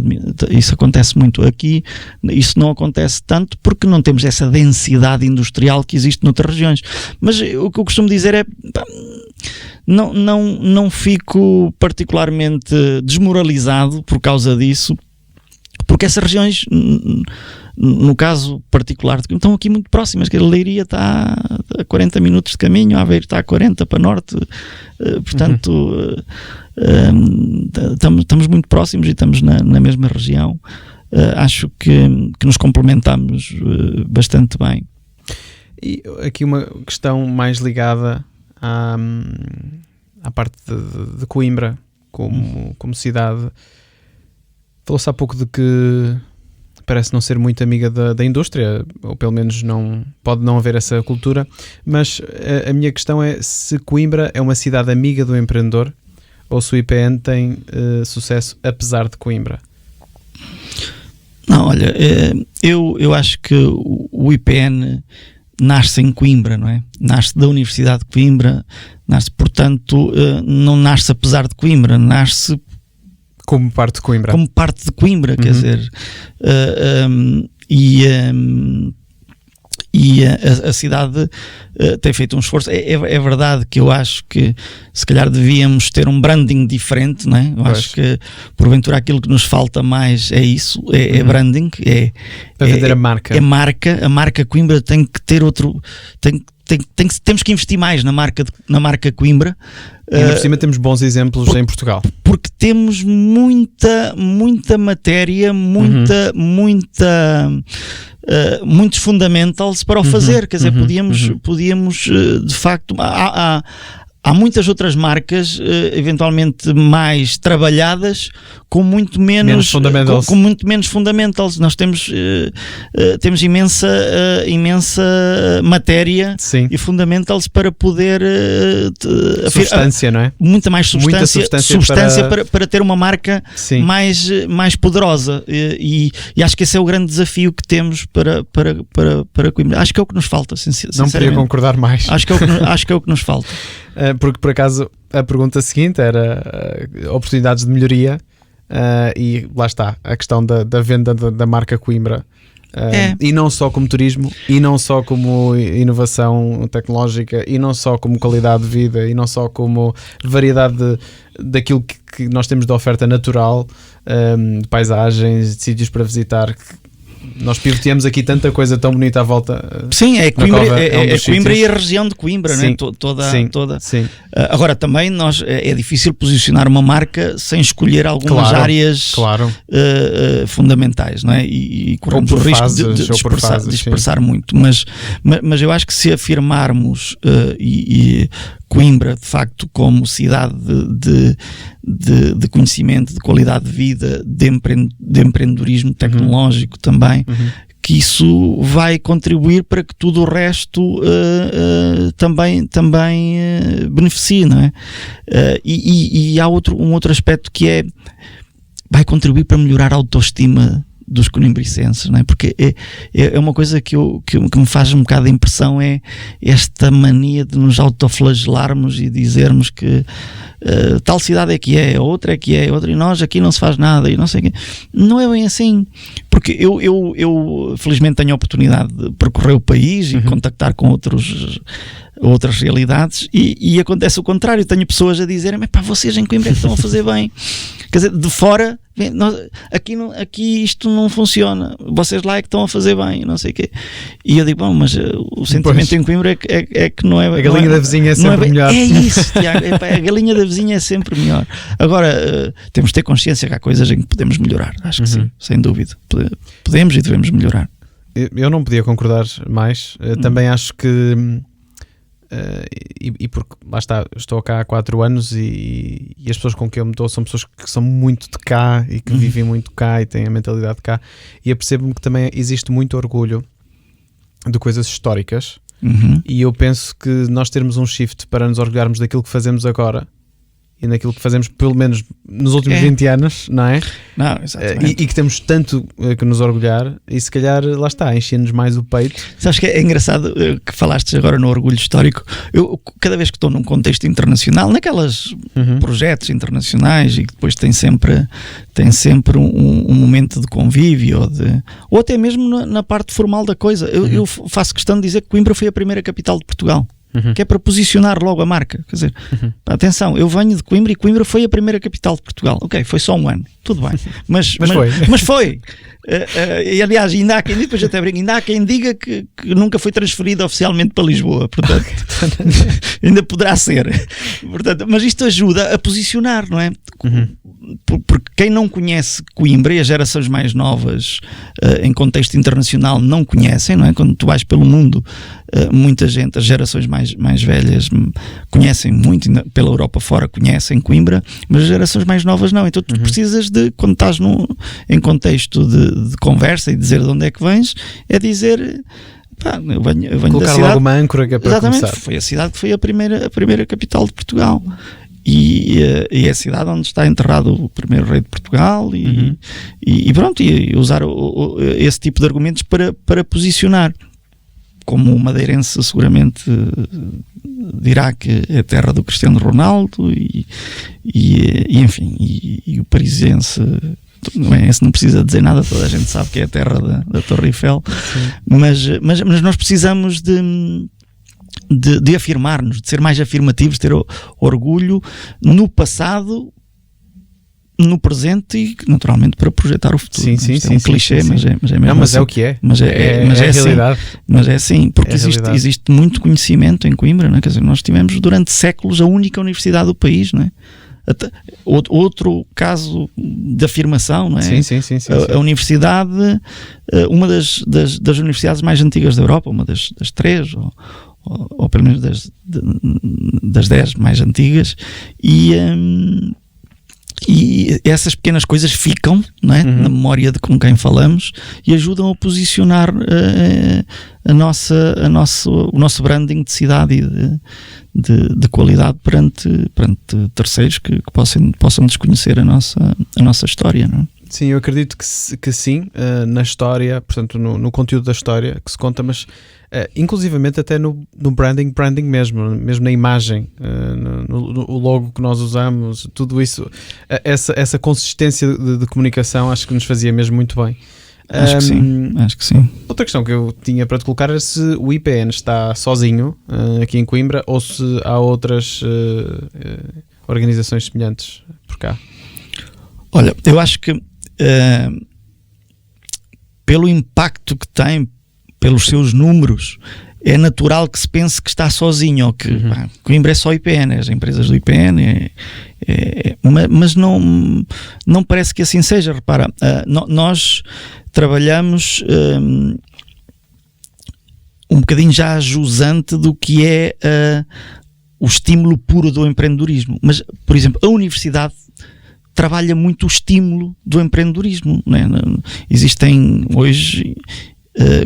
Isso acontece muito. Aqui isso não acontece tanto porque não temos essa densidade industrial que existe noutras regiões. Mas o que eu costumo dizer é, não fico particularmente desmoralizado por causa disso, porque essas regiões, no caso particular, estão aqui muito próximas, que a Leiria está a 40 minutos de caminho, a Aveiro está a 40 para norte, portanto estamos muito próximos e estamos na mesma região. Acho que nos complementamos bastante bem. E aqui uma questão mais ligada à parte de Coimbra como cidade. Falou-se há pouco de que parece não ser muito amiga da indústria, ou pelo menos pode não haver essa cultura, mas a minha questão é se Coimbra é uma cidade amiga do empreendedor ou se o IPN tem sucesso apesar de Coimbra. Não, olha, eu acho que o IPN nasce em Coimbra, não é? Nasce da Universidade de Coimbra, portanto, não nasce apesar de Coimbra, nasce como parte de Coimbra. Como parte de Coimbra, quer dizer, a cidade tem feito um esforço. É verdade que eu acho que se calhar devíamos ter um branding diferente, não é? Eu acho que porventura aquilo que nos falta mais é isso, é branding, para vender a marca. A marca Coimbra tem que ter outro, temos que investir mais na marca Coimbra. E ainda por cima temos bons exemplos em Portugal. Porque temos muita matéria, muitos fundamentals para o fazer. Quer dizer, podíamos de facto... Há muitas outras marcas, eventualmente mais trabalhadas, com muito menos fundamentals. Com muito menos fundamentals. Nós temos imensa matéria e fundamentals para poder substância, não é? Muita mais substância para ter uma marca mais poderosa. E acho que esse é o grande desafio que temos para Coimbra. Acho que é o que nos falta, sinceramente. Não podia concordar mais. Acho que é o que nos falta. Porque por acaso a pergunta seguinte era oportunidades de melhoria, e lá está a questão da venda da marca Coimbra, e não só como turismo, e não só como inovação tecnológica, e não só como qualidade de vida, e não só como variedade daquilo que nós temos de oferta natural, de paisagens, de sítios para visitar. Nós pivoteamos aqui tanta coisa tão bonita à volta. Sim, é Coimbra, Coimbra e a região de Coimbra, sim, não é? Toda. Sim. Agora também é difícil posicionar uma marca sem escolher algumas áreas fundamentais, não é? E corremos o risco de dispersar muito. Mas eu acho que se afirmarmos Coimbra, de facto, como cidade de conhecimento, de qualidade de vida, de empreendedorismo tecnológico também, que isso vai contribuir para que tudo o resto também beneficie, não é? E há um outro aspecto que vai contribuir para melhorar a autoestima dos coimbricenses, não é? Porque é uma coisa que me faz um bocado de impressão, é esta mania de nos autoflagelarmos e dizermos que tal cidade é que é, outra é que é, outra, e nós aqui não se faz nada e não sei o quê. Não é bem assim, porque eu felizmente tenho a oportunidade de percorrer o país e contactar com outras realidades, e acontece o contrário. Tenho pessoas a dizerem: pá, vocês em Coimbra estão a fazer bem. Quer dizer, de fora, aqui isto não funciona, vocês lá é que estão a fazer bem, não sei o quê. E eu digo: bom, mas o sentimento em Coimbra é que não é... A galinha da vizinha é sempre melhor. É isso, Tiago, a galinha da vizinha é sempre melhor. Agora, temos de ter consciência que há coisas em que podemos melhorar, acho que sim, sem dúvida. Podemos e devemos melhorar. Eu não podia concordar mais. Também acho que e porque, lá está, estou cá há 4 anos e as pessoas com quem eu me dou são pessoas que são muito de cá e que vivem muito cá e têm a mentalidade de cá, e apercebo-me que também existe muito orgulho de coisas históricas, e eu penso que nós termos um shift para nos orgulharmos daquilo que fazemos agora e naquilo que fazemos pelo menos nos últimos 20 anos, não é? Não, exatamente. E que temos tanto que nos orgulhar, e se calhar, lá está, enche-nos mais o peito. Sabes que é engraçado que falaste agora no orgulho histórico. Eu, cada vez que estou num contexto internacional, naquelas projetos internacionais, e que depois tem sempre um momento de convívio, ou até mesmo na parte formal da coisa, eu faço questão de dizer que Coimbra foi a primeira capital de Portugal. Que é para posicionar logo a marca. Quer dizer, atenção, eu venho de Coimbra e Coimbra foi a primeira capital de Portugal. Ok, foi só um ano, tudo bem. Mas foi. E aliás, ainda há quem diga, depois até brinco, ainda há quem diga que nunca foi transferido oficialmente para Lisboa. Portanto, ainda poderá ser. Portanto, mas isto ajuda a posicionar, não é? Porque quem não conhece Coimbra, e as gerações mais novas em contexto internacional não conhecem, não é? Quando tu vais pelo mundo, muita gente, as gerações mais velhas conhecem muito, pela Europa fora conhecem Coimbra, mas as gerações mais novas não. Então tu precisas de, quando estás em contexto de conversa e dizer de onde é que vens, é dizer... eu venho colocar da cidade, logo uma âncora para exatamente, começar. foi a cidade que foi a primeira capital de Portugal. E é a cidade onde está enterrado o primeiro rei de Portugal, e pronto, e usar esse tipo de argumentos para posicionar. Como o madeirense seguramente dirá que é a terra do Cristiano Ronaldo, e enfim, e o parisiense, esse não precisa dizer nada, toda a gente sabe que é a terra da Torre Eiffel. Mas nós precisamos de afirmar-nos, de ser mais afirmativos, ter orgulho no passado, no presente e naturalmente para projetar o futuro. É um clichê, mas é mesmo. Não, mas assim. É o que é. Mas é a realidade. Assim. Mas é assim, porque existe muito conhecimento em Coimbra, não é? Quer dizer, nós tivemos durante séculos a única universidade do país, não é? Outro caso de afirmação, não é? Sim. A universidade, uma das universidades mais antigas da Europa, uma das 3, ou pelo menos das 10 mais antigas, e essas pequenas coisas ficam, não é? Na memória de com quem falamos, e ajudam a posicionar o nosso branding de cidade e de qualidade perante terceiros que possam desconhecer a nossa história, não é? Sim, eu acredito que sim, na história, portanto no conteúdo da história que se conta, mas inclusivamente até no branding mesmo na imagem, no logo que nós usamos, tudo isso, essa consistência de comunicação, acho que nos fazia mesmo muito bem. Acho que sim. Outra questão que eu tinha para te colocar era se o IPN está sozinho aqui em Coimbra, ou se há outras organizações semelhantes por cá. Olha, eu acho que pelo impacto que tem, pelos seus números, é natural que se pense que está sozinho, ou que Coimbra é só IPN, as empresas do IPN, mas não parece que assim seja. Repara, nós trabalhamos um bocadinho já jusante do que é o estímulo puro do empreendedorismo, mas, por exemplo, a universidade trabalha muito o estímulo do empreendedorismo, não é? Existem hoje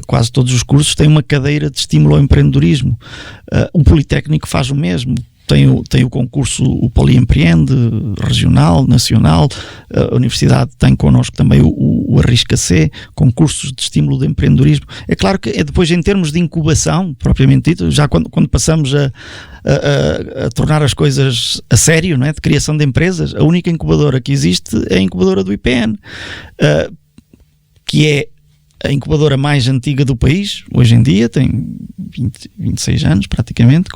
quase todos os cursos têm uma cadeira de estímulo ao empreendedorismo. O Politécnico faz o mesmo. Tem o concurso, o Poliempreende, regional, nacional. A Universidade tem connosco também o Arrisca-C, concursos de estímulo de empreendedorismo. É claro que depois, em termos de incubação, propriamente dito, já quando passamos a tornar as coisas a sério, não é? De criação de empresas, a única incubadora que existe é a incubadora do IPN, que é a incubadora mais antiga do país, hoje em dia, tem 26 anos praticamente,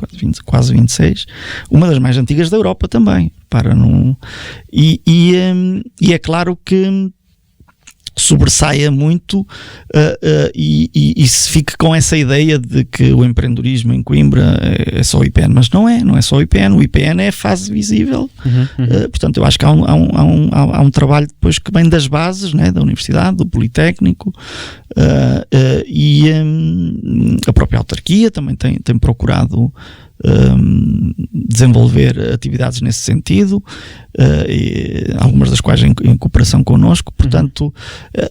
quase 26, uma das mais antigas da Europa também. E é claro que sobressaia muito e se fica com essa ideia de que o empreendedorismo em Coimbra é só o IPN, mas não é só o IPN. O IPN é a fase visível. Portanto, eu acho que há um trabalho depois que vem das bases, né, da Universidade, do Politécnico, e a própria autarquia também tem procurado desenvolver atividades nesse sentido, algumas das quais em cooperação connosco. Portanto,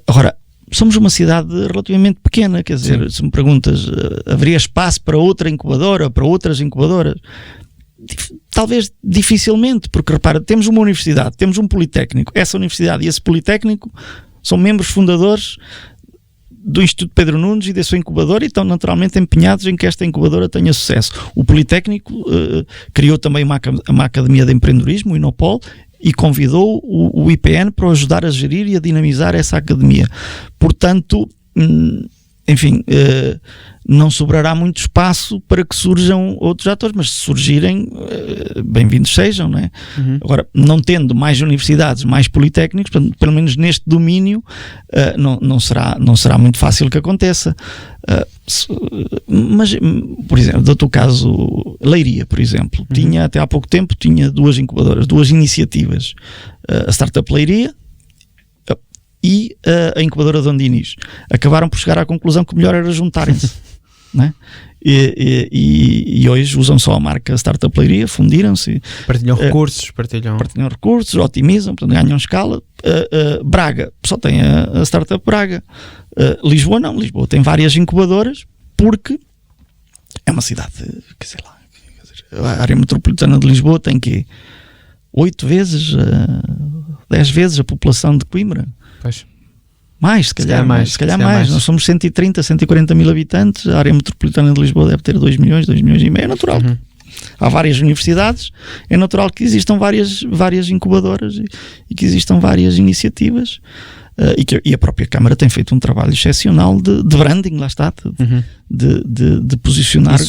agora, somos uma cidade relativamente pequena, quer dizer, se me perguntas, haveria espaço para outra incubadora, para outras incubadoras? Talvez dificilmente, porque repara, temos uma universidade, temos um politécnico, essa universidade e esse politécnico são membros fundadores do Instituto Pedro Nunes e da sua incubadora e estão naturalmente empenhados em que esta incubadora tenha sucesso. O Politécnico criou também uma academia de empreendedorismo, o Inopol, e convidou o IPN para o ajudar a gerir e a dinamizar essa academia. Portanto, enfim, não sobrará muito espaço para que surjam outros atores, mas se surgirem, bem-vindos sejam, não é? Agora, não tendo mais universidades, mais politécnicos, portanto, pelo menos neste domínio, não será muito fácil que aconteça. Mas, por exemplo, dou-te o caso Leiria, por exemplo, tinha até há pouco tempo, tinha 2 incubadoras, 2 iniciativas, a Startup Leiria e a incubadora de Ondinis. Acabaram por chegar à conclusão que o melhor era juntarem-se. Não é? E hoje usam só a marca Startup Leiria, fundiram-se, partilham recursos, otimizam, portanto, ganham escala. Braga só tem a Startup Braga. Lisboa não, Lisboa tem várias incubadoras porque é uma cidade, quer dizer, a área metropolitana de Lisboa tem que 8 vezes, 10 vezes a população de Coimbra. Pois. Mais, se calhar mais. Nós somos 130, 140 mil habitantes, a área metropolitana de Lisboa deve ter 2 milhões e meio, é natural. Há várias universidades, é natural que existam várias incubadoras e que existam várias iniciativas, e a própria Câmara tem feito um trabalho excepcional de branding, lá está, de posicionar,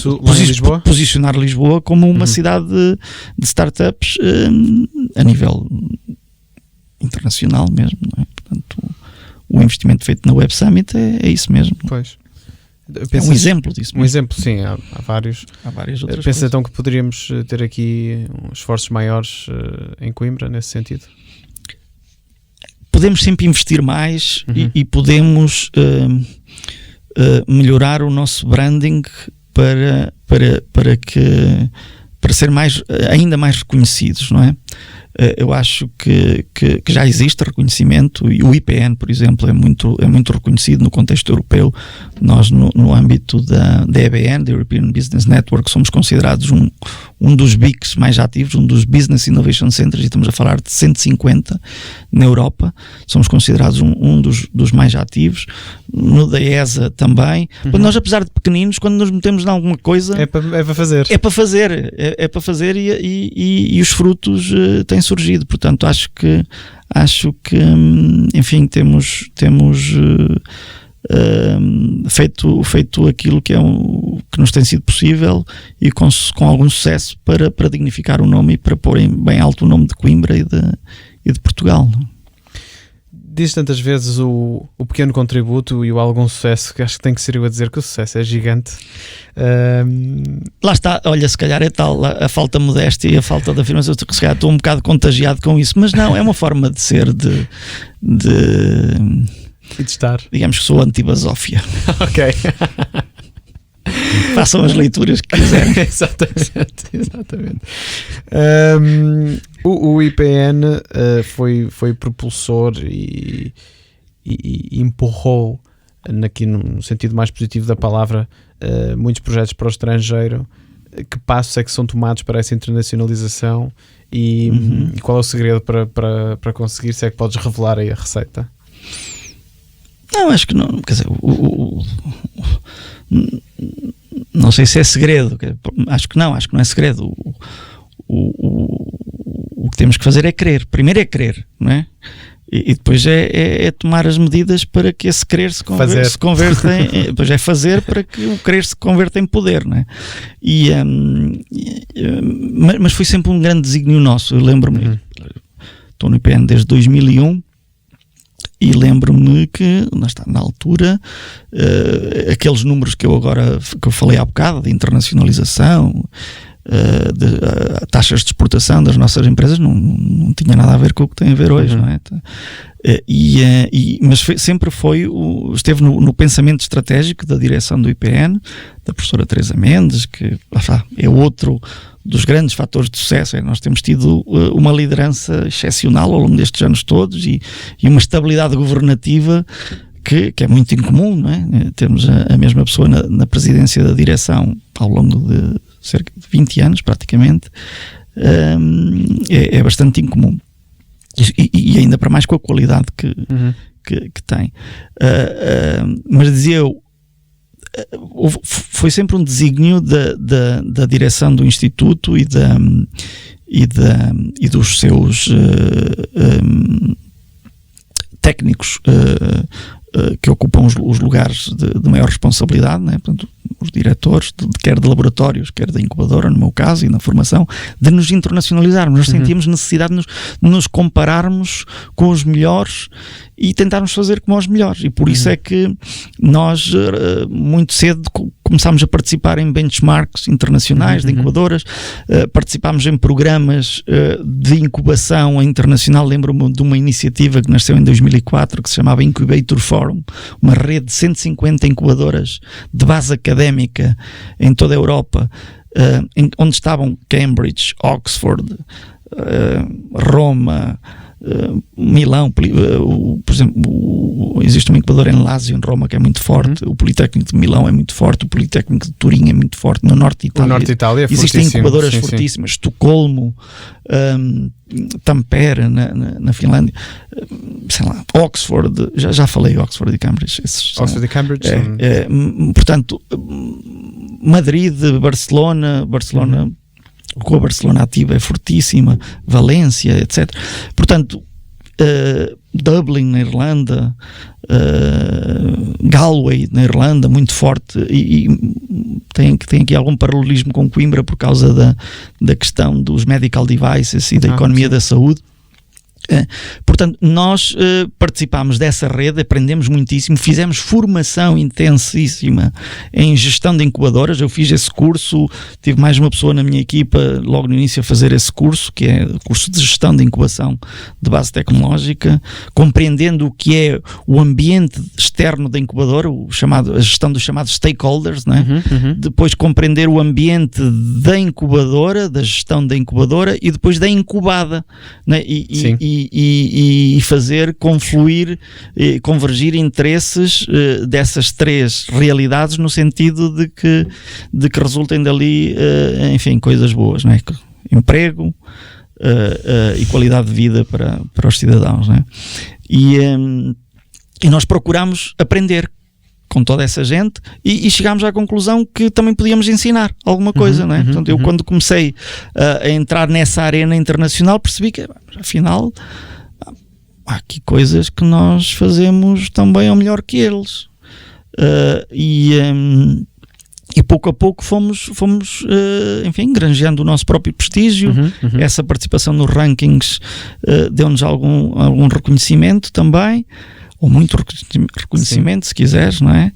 posicionar Lisboa como uma cidade de startups a nível internacional mesmo, não é? Portanto, o investimento feito na Web Summit é isso mesmo. Pois. É um exemplo disso mesmo. Um exemplo, sim, há vários. Há várias outras Pensa coisas. então que poderíamos ter aqui esforços maiores em Coimbra, nesse sentido? Podemos sempre investir mais e podemos melhorar o nosso branding para ser ainda mais reconhecidos, não é? Eu acho que já existe reconhecimento, e o IPN, por exemplo, é muito reconhecido no contexto europeu. Nós, no âmbito da EBN, da European Business Network, somos considerados um dos BICs mais ativos, um dos Business Innovation Centers, e estamos a falar de 150 na Europa. Somos considerados um dos mais ativos. No da ESA também. Nós, apesar de pequeninos, quando nos metemos em alguma coisa... É para fazer. É para fazer e os frutos têm surgido. Portanto, acho que enfim, temos feito aquilo que nos tem sido possível e com algum sucesso para dignificar o nome e para pôr bem alto o nome de Coimbra e de Portugal. Diz tantas vezes o pequeno contributo e o algum sucesso, que acho que tem que ser eu a dizer que o sucesso é gigante. Lá está, olha, se calhar é tal a falta de modéstia e a falta de afirmação, se calhar estou um bocado contagiado com isso, mas não, é uma forma de ser, de estar. Digamos que sou anti-basófia. Ok. Façam as leituras que quiserem. Exatamente. O IPN foi propulsor e empurrou, aqui no sentido mais positivo da palavra, muitos projetos para o estrangeiro. Que passos é que são tomados para essa internacionalização e qual é o segredo para conseguir? Se é que podes revelar aí a receita? Não, acho que não. Quer dizer, não sei se é segredo. Acho que não é segredo. O que temos que fazer é querer. Primeiro é querer, não é? E depois é tomar as medidas para que esse querer se converta em... Depois é fazer para que o querer se converta em poder, não é? Mas foi sempre um grande desígnio nosso. Eu lembro-me, estou no IPN desde 2001 e lembro-me que na altura aqueles números que eu falei há bocado, de internacionalização, de taxas de exportação das nossas empresas, não tinha nada a ver com o que tem a ver hoje, não é? Mas sempre esteve no pensamento estratégico da direção do IPN, da professora Teresa Mendes, que é outro dos grandes fatores de sucesso. Nós temos tido uma liderança excepcional ao longo destes anos todos e uma estabilidade governativa que é muito incomum, não é? Temos a mesma pessoa na presidência da direção ao longo de cerca de 20 anos, praticamente. É bastante incomum. E ainda para mais com a qualidade que tem. Mas dizia eu, foi sempre um desígnio da direção do Instituto e dos seus técnicos que ocupam os lugares de maior responsabilidade, né? Portanto, os diretores, quer de laboratórios, quer da incubadora, no meu caso, e na formação, de nos internacionalizarmos. Nós sentíamos necessidade de nos compararmos com os melhores e tentarmos fazer como os melhores. E por isso é que nós, muito cedo, começámos a participar em benchmarks internacionais de incubadoras, participámos em programas de incubação internacional. Lembro-me de uma iniciativa que nasceu em 2004, que se chamava Incubator Forum, uma rede de 150 incubadoras de base académica em toda a Europa, onde estavam Cambridge, Oxford, Roma, Milão, por exemplo, existe uma incubadora em Lazio, em Roma, que é muito forte. O Politécnico de Milão é muito forte, o Politécnico de Turim é muito forte. No Norte de Itália, existem incubadoras fortíssimas. Estocolmo, Tampere na Finlândia, sei lá, Oxford, já falei Oxford e Cambridge. Oxford e Cambridge. Portanto, Madrid, Barcelona, com a Barcelona ativa é fortíssima, Valência, etc. Portanto, Dublin na Irlanda, Galway na Irlanda, muito forte, e tem aqui algum paralelismo com Coimbra por causa da questão dos medical devices e da economia da saúde. Portanto, nós participámos dessa rede, aprendemos muitíssimo, fizemos formação intensíssima em gestão de incubadoras. Eu fiz esse curso, tive mais uma pessoa na minha equipa logo no início a fazer esse curso, que é o curso de gestão de incubação de base tecnológica, compreendendo o que é o ambiente externo da incubadora, a gestão dos chamados stakeholders, não é? Depois compreender o ambiente da incubadora, da gestão da incubadora, e depois da incubada, não é? E fazer confluir, convergir interesses dessas três realidades, no sentido de que resultem dali, enfim, coisas boas, não é? Emprego e qualidade de vida para os cidadãos, não é? E nós procuramos aprender com toda essa gente e chegámos à conclusão que também podíamos ensinar alguma coisa, não é? Portanto, eu quando comecei a entrar nessa arena internacional percebi que, afinal, há aqui coisas que nós fazemos tão bem ou melhor que eles. E pouco a pouco fomos enfim, granjeando o nosso próprio prestígio. Essa participação nos rankings deu-nos algum reconhecimento também, ou muito reconhecimento, se quiseres, não é?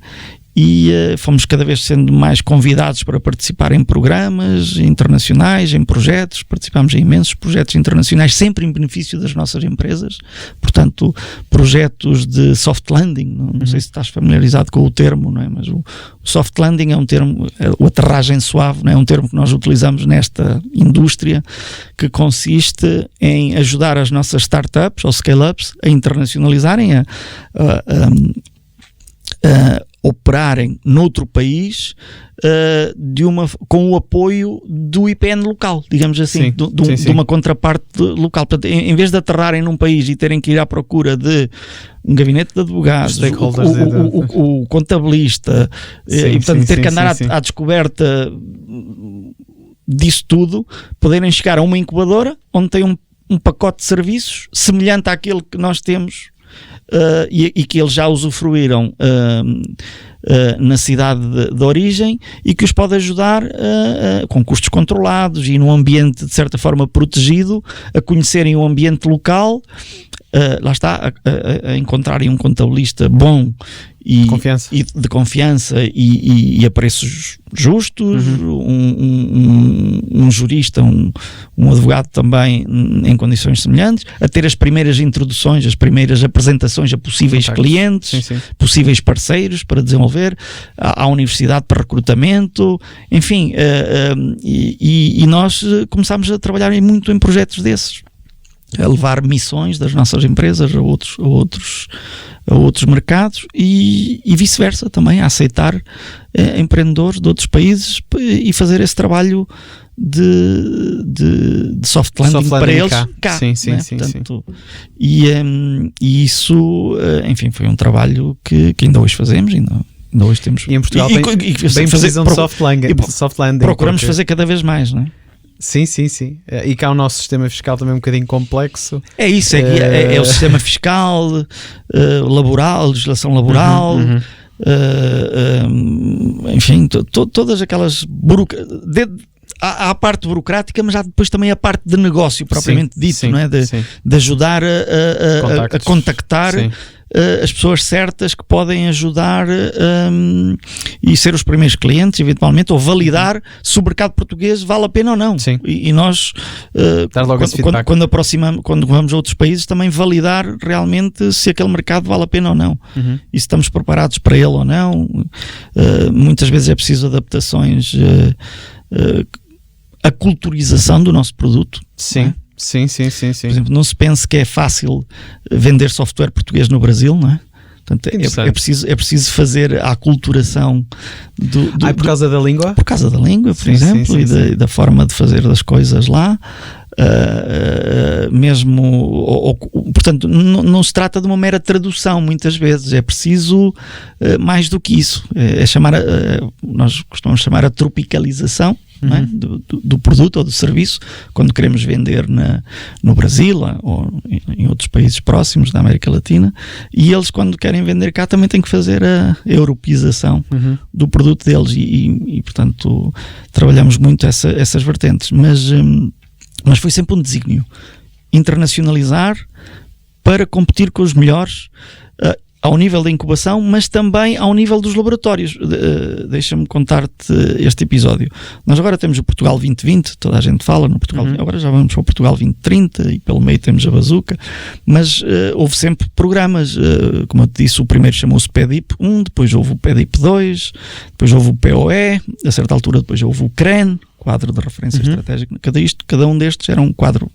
E fomos cada vez sendo mais convidados para participar em programas internacionais, em projetos. Participámos em imensos projetos internacionais, sempre em benefício das nossas empresas. Portanto, projetos de soft landing, não sei se estás familiarizado com o termo, não é? Mas o soft landing é um termo, o aterragem suave, não é? Um termo que nós utilizamos nesta indústria, que consiste em ajudar as nossas startups ou scale-ups a internacionalizarem, a operarem noutro país com o apoio do IPN local, digamos assim, de uma contraparte local. Portanto, em vez de aterrarem num país e terem que ir à procura de um gabinete de advogados, o contabilista, e portanto ter que andar à descoberta disso tudo, poderem chegar a uma incubadora onde tem um pacote de serviços semelhante àquele que nós temos, e que eles já usufruíram na cidade de origem, e que os pode ajudar com custos controlados e num ambiente de certa forma protegido, a conhecerem o ambiente local, lá está, a encontrarem um contabilista bom de confiança e a preços justos, um jurista, um advogado também em condições semelhantes, a ter as primeiras introduções, as primeiras apresentações a possíveis clientes, possíveis parceiros para desenvolver, à universidade para recrutamento, enfim, e nós começámos a trabalhar muito em projetos desses, a levar missões das nossas empresas a outros mercados e vice-versa também, a aceitar empreendedores de outros países e fazer esse trabalho de soft landing para eles cá. Sim. Portanto, e isso, enfim, foi um trabalho que ainda hoje fazemos, ainda hoje temos. E em Portugal bem precisam de soft landing. Procuramos fazer cada vez mais, não é? Sim. E cá o nosso sistema fiscal também é um bocadinho complexo. É isso, é o sistema fiscal, laboral, legislação laboral, enfim, todas aquelas há a parte burocrática, mas há depois também a parte de negócio propriamente dito, não é? De ajudar a contactar as pessoas certas que podem ajudar e ser os primeiros clientes, eventualmente, ou validar se o mercado português vale a pena ou não. E nós, quando vamos a outros países, também validar realmente se aquele mercado vale a pena ou não. E se estamos preparados para ele ou não. Muitas vezes é preciso adaptações, a culturização do nosso produto. Sim. Por exemplo, não se pense que é fácil vender software português no Brasil, não é? Portanto, é preciso fazer a aculturação por causa da língua? Por causa da língua, por exemplo, e da forma de fazer as coisas lá. Portanto, não se trata de uma mera tradução, muitas vezes é preciso mais do que isso, nós costumamos chamar a tropicalização, não é? do produto ou do serviço, quando queremos vender no Brasil ou em outros países próximos da América Latina, e eles, quando querem vender cá, também têm que fazer a europeização do produto deles e portanto trabalhamos muito essas vertentes, mas foi sempre um desígnio internacionalizar para competir com os melhores ao nível da incubação, mas também ao nível dos laboratórios. Deixa-me contar-te este episódio. Nós agora temos o Portugal 2020, toda a gente fala no Portugal, agora já vamos para o Portugal 2030 e pelo meio temos a Bazuca, mas houve sempre programas, como eu te disse, o primeiro chamou-se PEDIP 1, depois houve o PEDIP 2, depois houve o POE, a certa altura depois houve o CREN, quadro de referência estratégica. Cada um destes era um quadro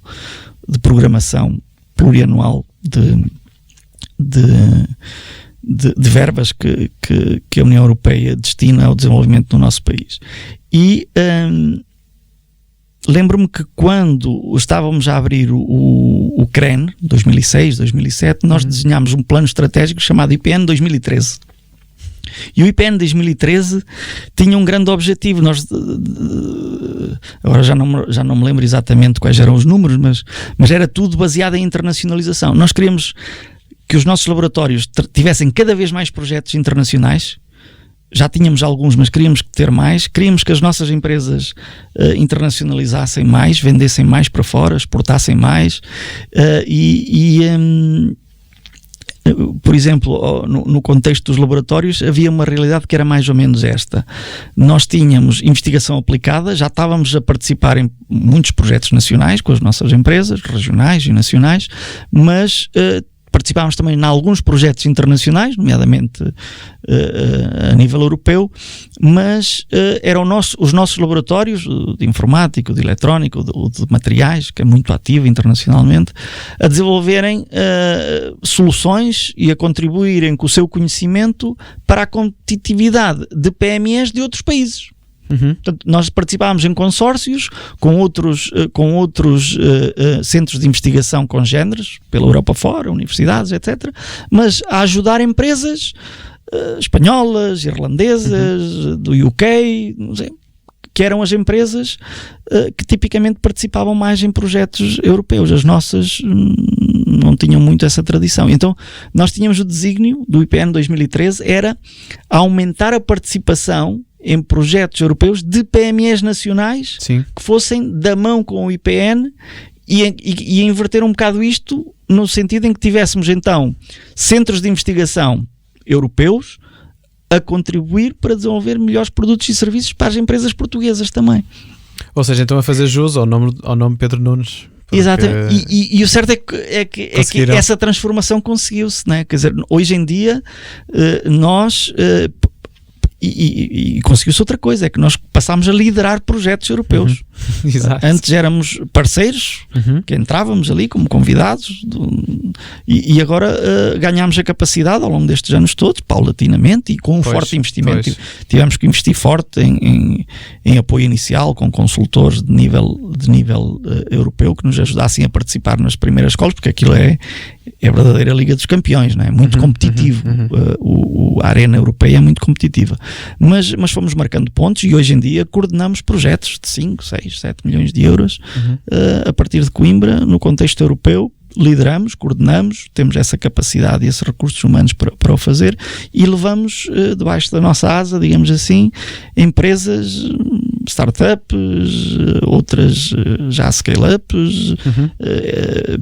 de programação plurianual de verbas que a União Europeia destina ao desenvolvimento do nosso país. E lembro-me que quando estávamos a abrir o CREN, 2006, 2007, nós desenhámos um plano estratégico chamado IPN 2013. E o IPN 2013 tinha um grande objetivo. Agora já não me lembro exatamente quais eram os números, mas era tudo baseado em internacionalização. Nós queríamos que os nossos laboratórios tivessem cada vez mais projetos internacionais. Já tínhamos alguns, mas queríamos ter mais. Queríamos que as nossas empresas internacionalizassem mais, vendessem mais para fora, exportassem mais. Por exemplo, no contexto dos laboratórios havia uma realidade que era mais ou menos esta. Nós tínhamos investigação aplicada, já estávamos a participar em muitos projetos nacionais com as nossas empresas, regionais e nacionais, mas participámos também em alguns projetos internacionais, nomeadamente a nível europeu, mas eram os nossos laboratórios de informática, de eletrónica, de materiais, que é muito ativo internacionalmente, a desenvolverem soluções e a contribuírem com o seu conhecimento para a competitividade de PMEs de outros países. Portanto, nós participámos em consórcios com outros centros de investigação congêneres pela Europa fora, universidades, etc., mas a ajudar empresas espanholas, irlandesas, do UK, não sei, que eram as empresas que tipicamente participavam mais em projetos europeus. As nossas não tinham muito essa tradição. Então nós tínhamos o desígnio do IPN 2013, era aumentar a participação em projetos europeus de PMEs nacionais. Sim. Que fossem da mão com o IPN e inverter um bocado isto no sentido em que tivéssemos então centros de investigação europeus a contribuir para desenvolver melhores produtos e serviços para as empresas portuguesas também. Ou seja, então a fazer jus ao nome Pedro Nunes. Exatamente. E o certo é que essa transformação conseguiu-se, né? Quer dizer, hoje em dia nós e conseguiu-se outra coisa, é que nós passámos a liderar projetos europeus. Antes éramos parceiros, que entrávamos ali como convidados, e agora ganhámos a capacidade ao longo destes anos todos, paulatinamente, e com um forte investimento. Tivemos que investir forte em apoio inicial, com consultores de nível europeu, que nos ajudassem a participar nas primeiras escolas, porque aquilo é a verdadeira Liga dos Campeões, não é? Muito competitivo. A arena europeia é muito competitiva. Mas fomos marcando pontos e hoje em dia coordenamos projetos de 5, 6, 7 milhões de euros a partir de Coimbra, no contexto europeu. Lideramos, coordenamos, temos essa capacidade e esses recursos humanos para o fazer, e levamos debaixo da nossa asa, digamos assim, empresas, startups, outras já scale-ups,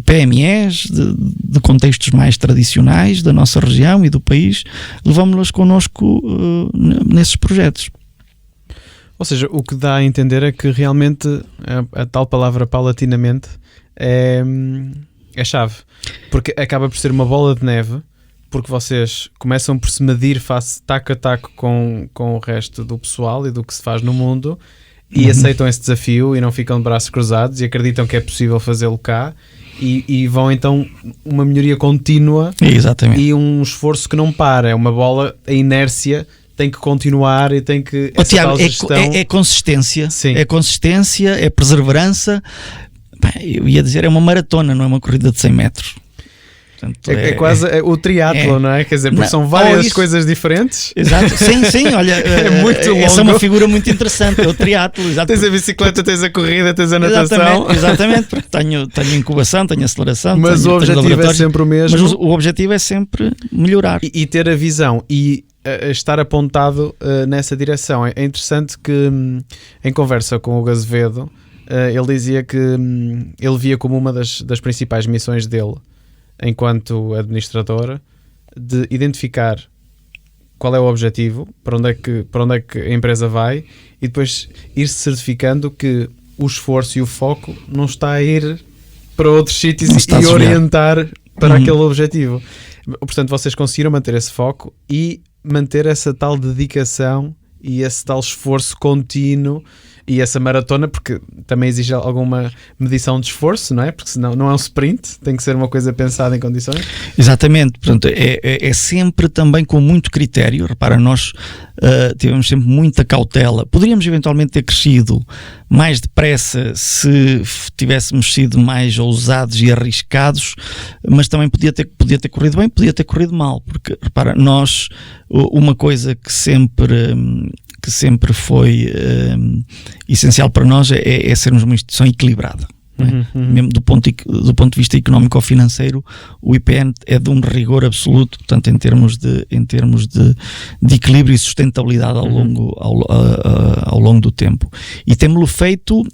PMEs de contextos mais tradicionais da nossa região e do país, levamos-las connosco nesses projetos. Ou seja, o que dá a entender é que realmente a tal palavra paulatinamente é chave, porque acaba por ser uma bola de neve, porque vocês começam por se medir taco a taco com o resto do pessoal e do que se faz no mundo, e aceitam esse desafio e não ficam de braços cruzados e acreditam que é possível fazê-lo cá, e vão então uma melhoria contínua. Exatamente. E um esforço que não para, é uma bola, a inércia tem que continuar e tem que... Tiago, é consistência. Sim. É consistência, é perseverança. Eu ia dizer, é uma maratona, não é uma corrida de 100 metros. Portanto, é quase o triatlo, não é? Quer dizer, porque são várias coisas diferentes. Exato, sim, olha, é muito longo. Essa é uma figura muito interessante, é o triatlo. Tens a bicicleta, tens a corrida, tens a natação. Exatamente, porque tenho incubação, tenho aceleração. Mas o objetivo é sempre o mesmo. Mas o objetivo é sempre melhorar. E ter a visão e estar apontado nessa direção. É interessante que, em conversa com o Azevedo, ele dizia que ele via como uma das principais missões dele, enquanto administrador, de identificar qual é o objetivo, para onde é que a empresa vai, e depois ir-se certificando que o esforço e o foco não está a ir para outros sítios e orientar para aquele objetivo. Portanto, vocês conseguiram manter esse foco e manter essa tal dedicação e esse tal esforço contínuo e essa maratona, porque também exige alguma medição de esforço, não é? Porque senão não é um sprint, tem que ser uma coisa pensada em condições. Exatamente, portanto, é sempre também com muito critério. Repara, nós tivemos sempre muita cautela. Poderíamos eventualmente ter crescido mais depressa se tivéssemos sido mais ousados e arriscados, mas também podia ter corrido bem, podia ter corrido mal, porque, repara, nós, uma coisa que sempre foi essencial para nós é sermos uma instituição equilibrada. Mesmo do ponto de vista económico ou financeiro, o IPN é de um rigor absoluto, portanto, em termos de equilíbrio e sustentabilidade ao longo do tempo. E temos-lo feito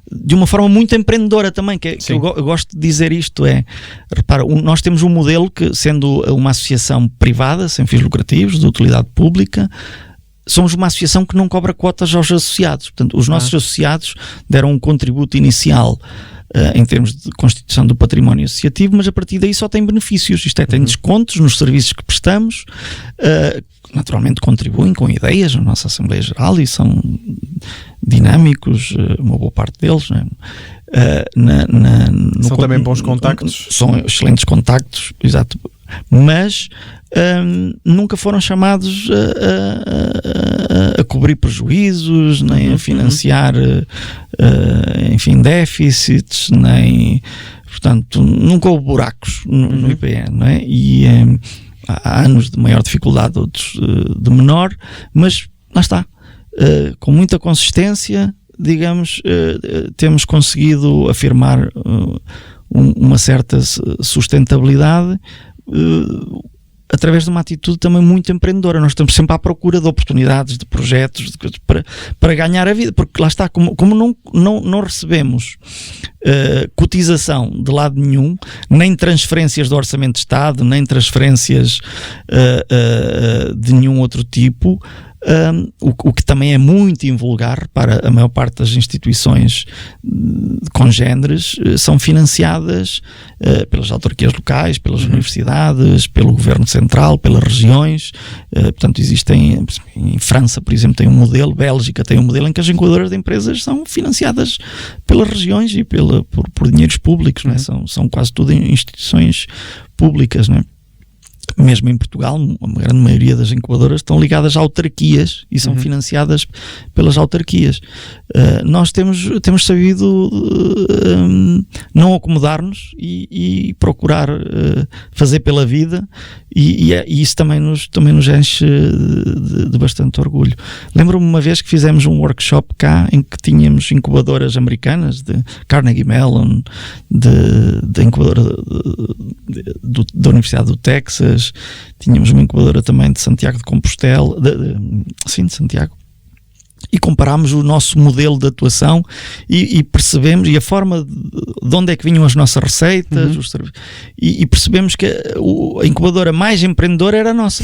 de uma forma muito empreendedora também, que eu gosto de dizer isto, repara, nós temos um modelo que, sendo uma associação privada, sem fins lucrativos, de utilidade pública, somos uma associação que não cobra cotas aos associados. Portanto, os nossos associados deram um contributo inicial em termos de constituição do património associativo, mas a partir daí só tem benefícios, tem descontos nos serviços que prestamos, naturalmente contribuem com ideias na nossa Assembleia Geral e são dinâmicos, uma boa parte deles, não é? São também bons contactos. São excelentes contactos, exato, mas nunca foram chamados a cobrir prejuízos, nem a financiar déficits, nem, portanto, nunca houve buracos no IPN, não é? E há anos de maior dificuldade, outros de menor, mas lá está, com muita consistência, digamos, temos conseguido afirmar uma certa sustentabilidade. através de uma atitude também muito empreendedora. Nós estamos sempre à procura de oportunidades, de projetos, de coisas para ganhar a vida, porque lá está, como não recebemos cotização de lado nenhum, nem transferências do Orçamento de Estado, nem transferências de nenhum outro tipo, o que também é muito invulgar para a maior parte das instituições congêneres, são financiadas pelas autarquias locais, pelas universidades, pelo governo central, pelas regiões. Portanto, existem, em França, por exemplo, tem um modelo, Bélgica tem um modelo em que as incubadoras de empresas são financiadas pelas regiões e por dinheiros públicos, não é? São quase tudo instituições públicas, não é? Mesmo em Portugal, a grande maioria das incubadoras estão ligadas a autarquias e são financiadas pelas autarquias. Nós temos sabido não acomodar-nos e procurar fazer pela vida, e isso também nos enche de bastante orgulho. Lembro-me uma vez que fizemos um workshop cá em que tínhamos incubadoras americanas, de Carnegie Mellon, da incubadora da Universidade do Texas. Tínhamos uma incubadora também de Santiago de Compostela, de Santiago, e comparámos o nosso modelo de atuação e percebemos, e a forma de onde é que vinham as nossas receitas, e percebemos que a incubadora mais empreendedora era a nossa.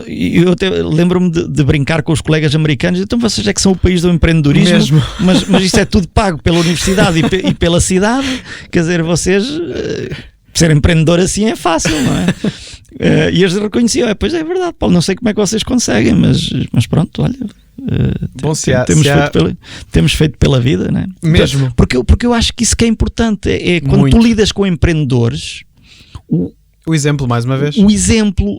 Eu até lembro-me de brincar com os colegas americanos, então vocês é que são o país do empreendedorismo, mas isso é tudo pago pela universidade e pela cidade, quer dizer, vocês... ser empreendedor assim é fácil, não é? E eles reconheciam, pois é verdade, Paulo, não sei como é que vocês conseguem, mas pronto, olha, bom, temos feito pela vida, não é? Mesmo. Porque eu acho que isso que é importante, é quando muito. Tu lidas com empreendedores, o exemplo, mais uma vez. O exemplo,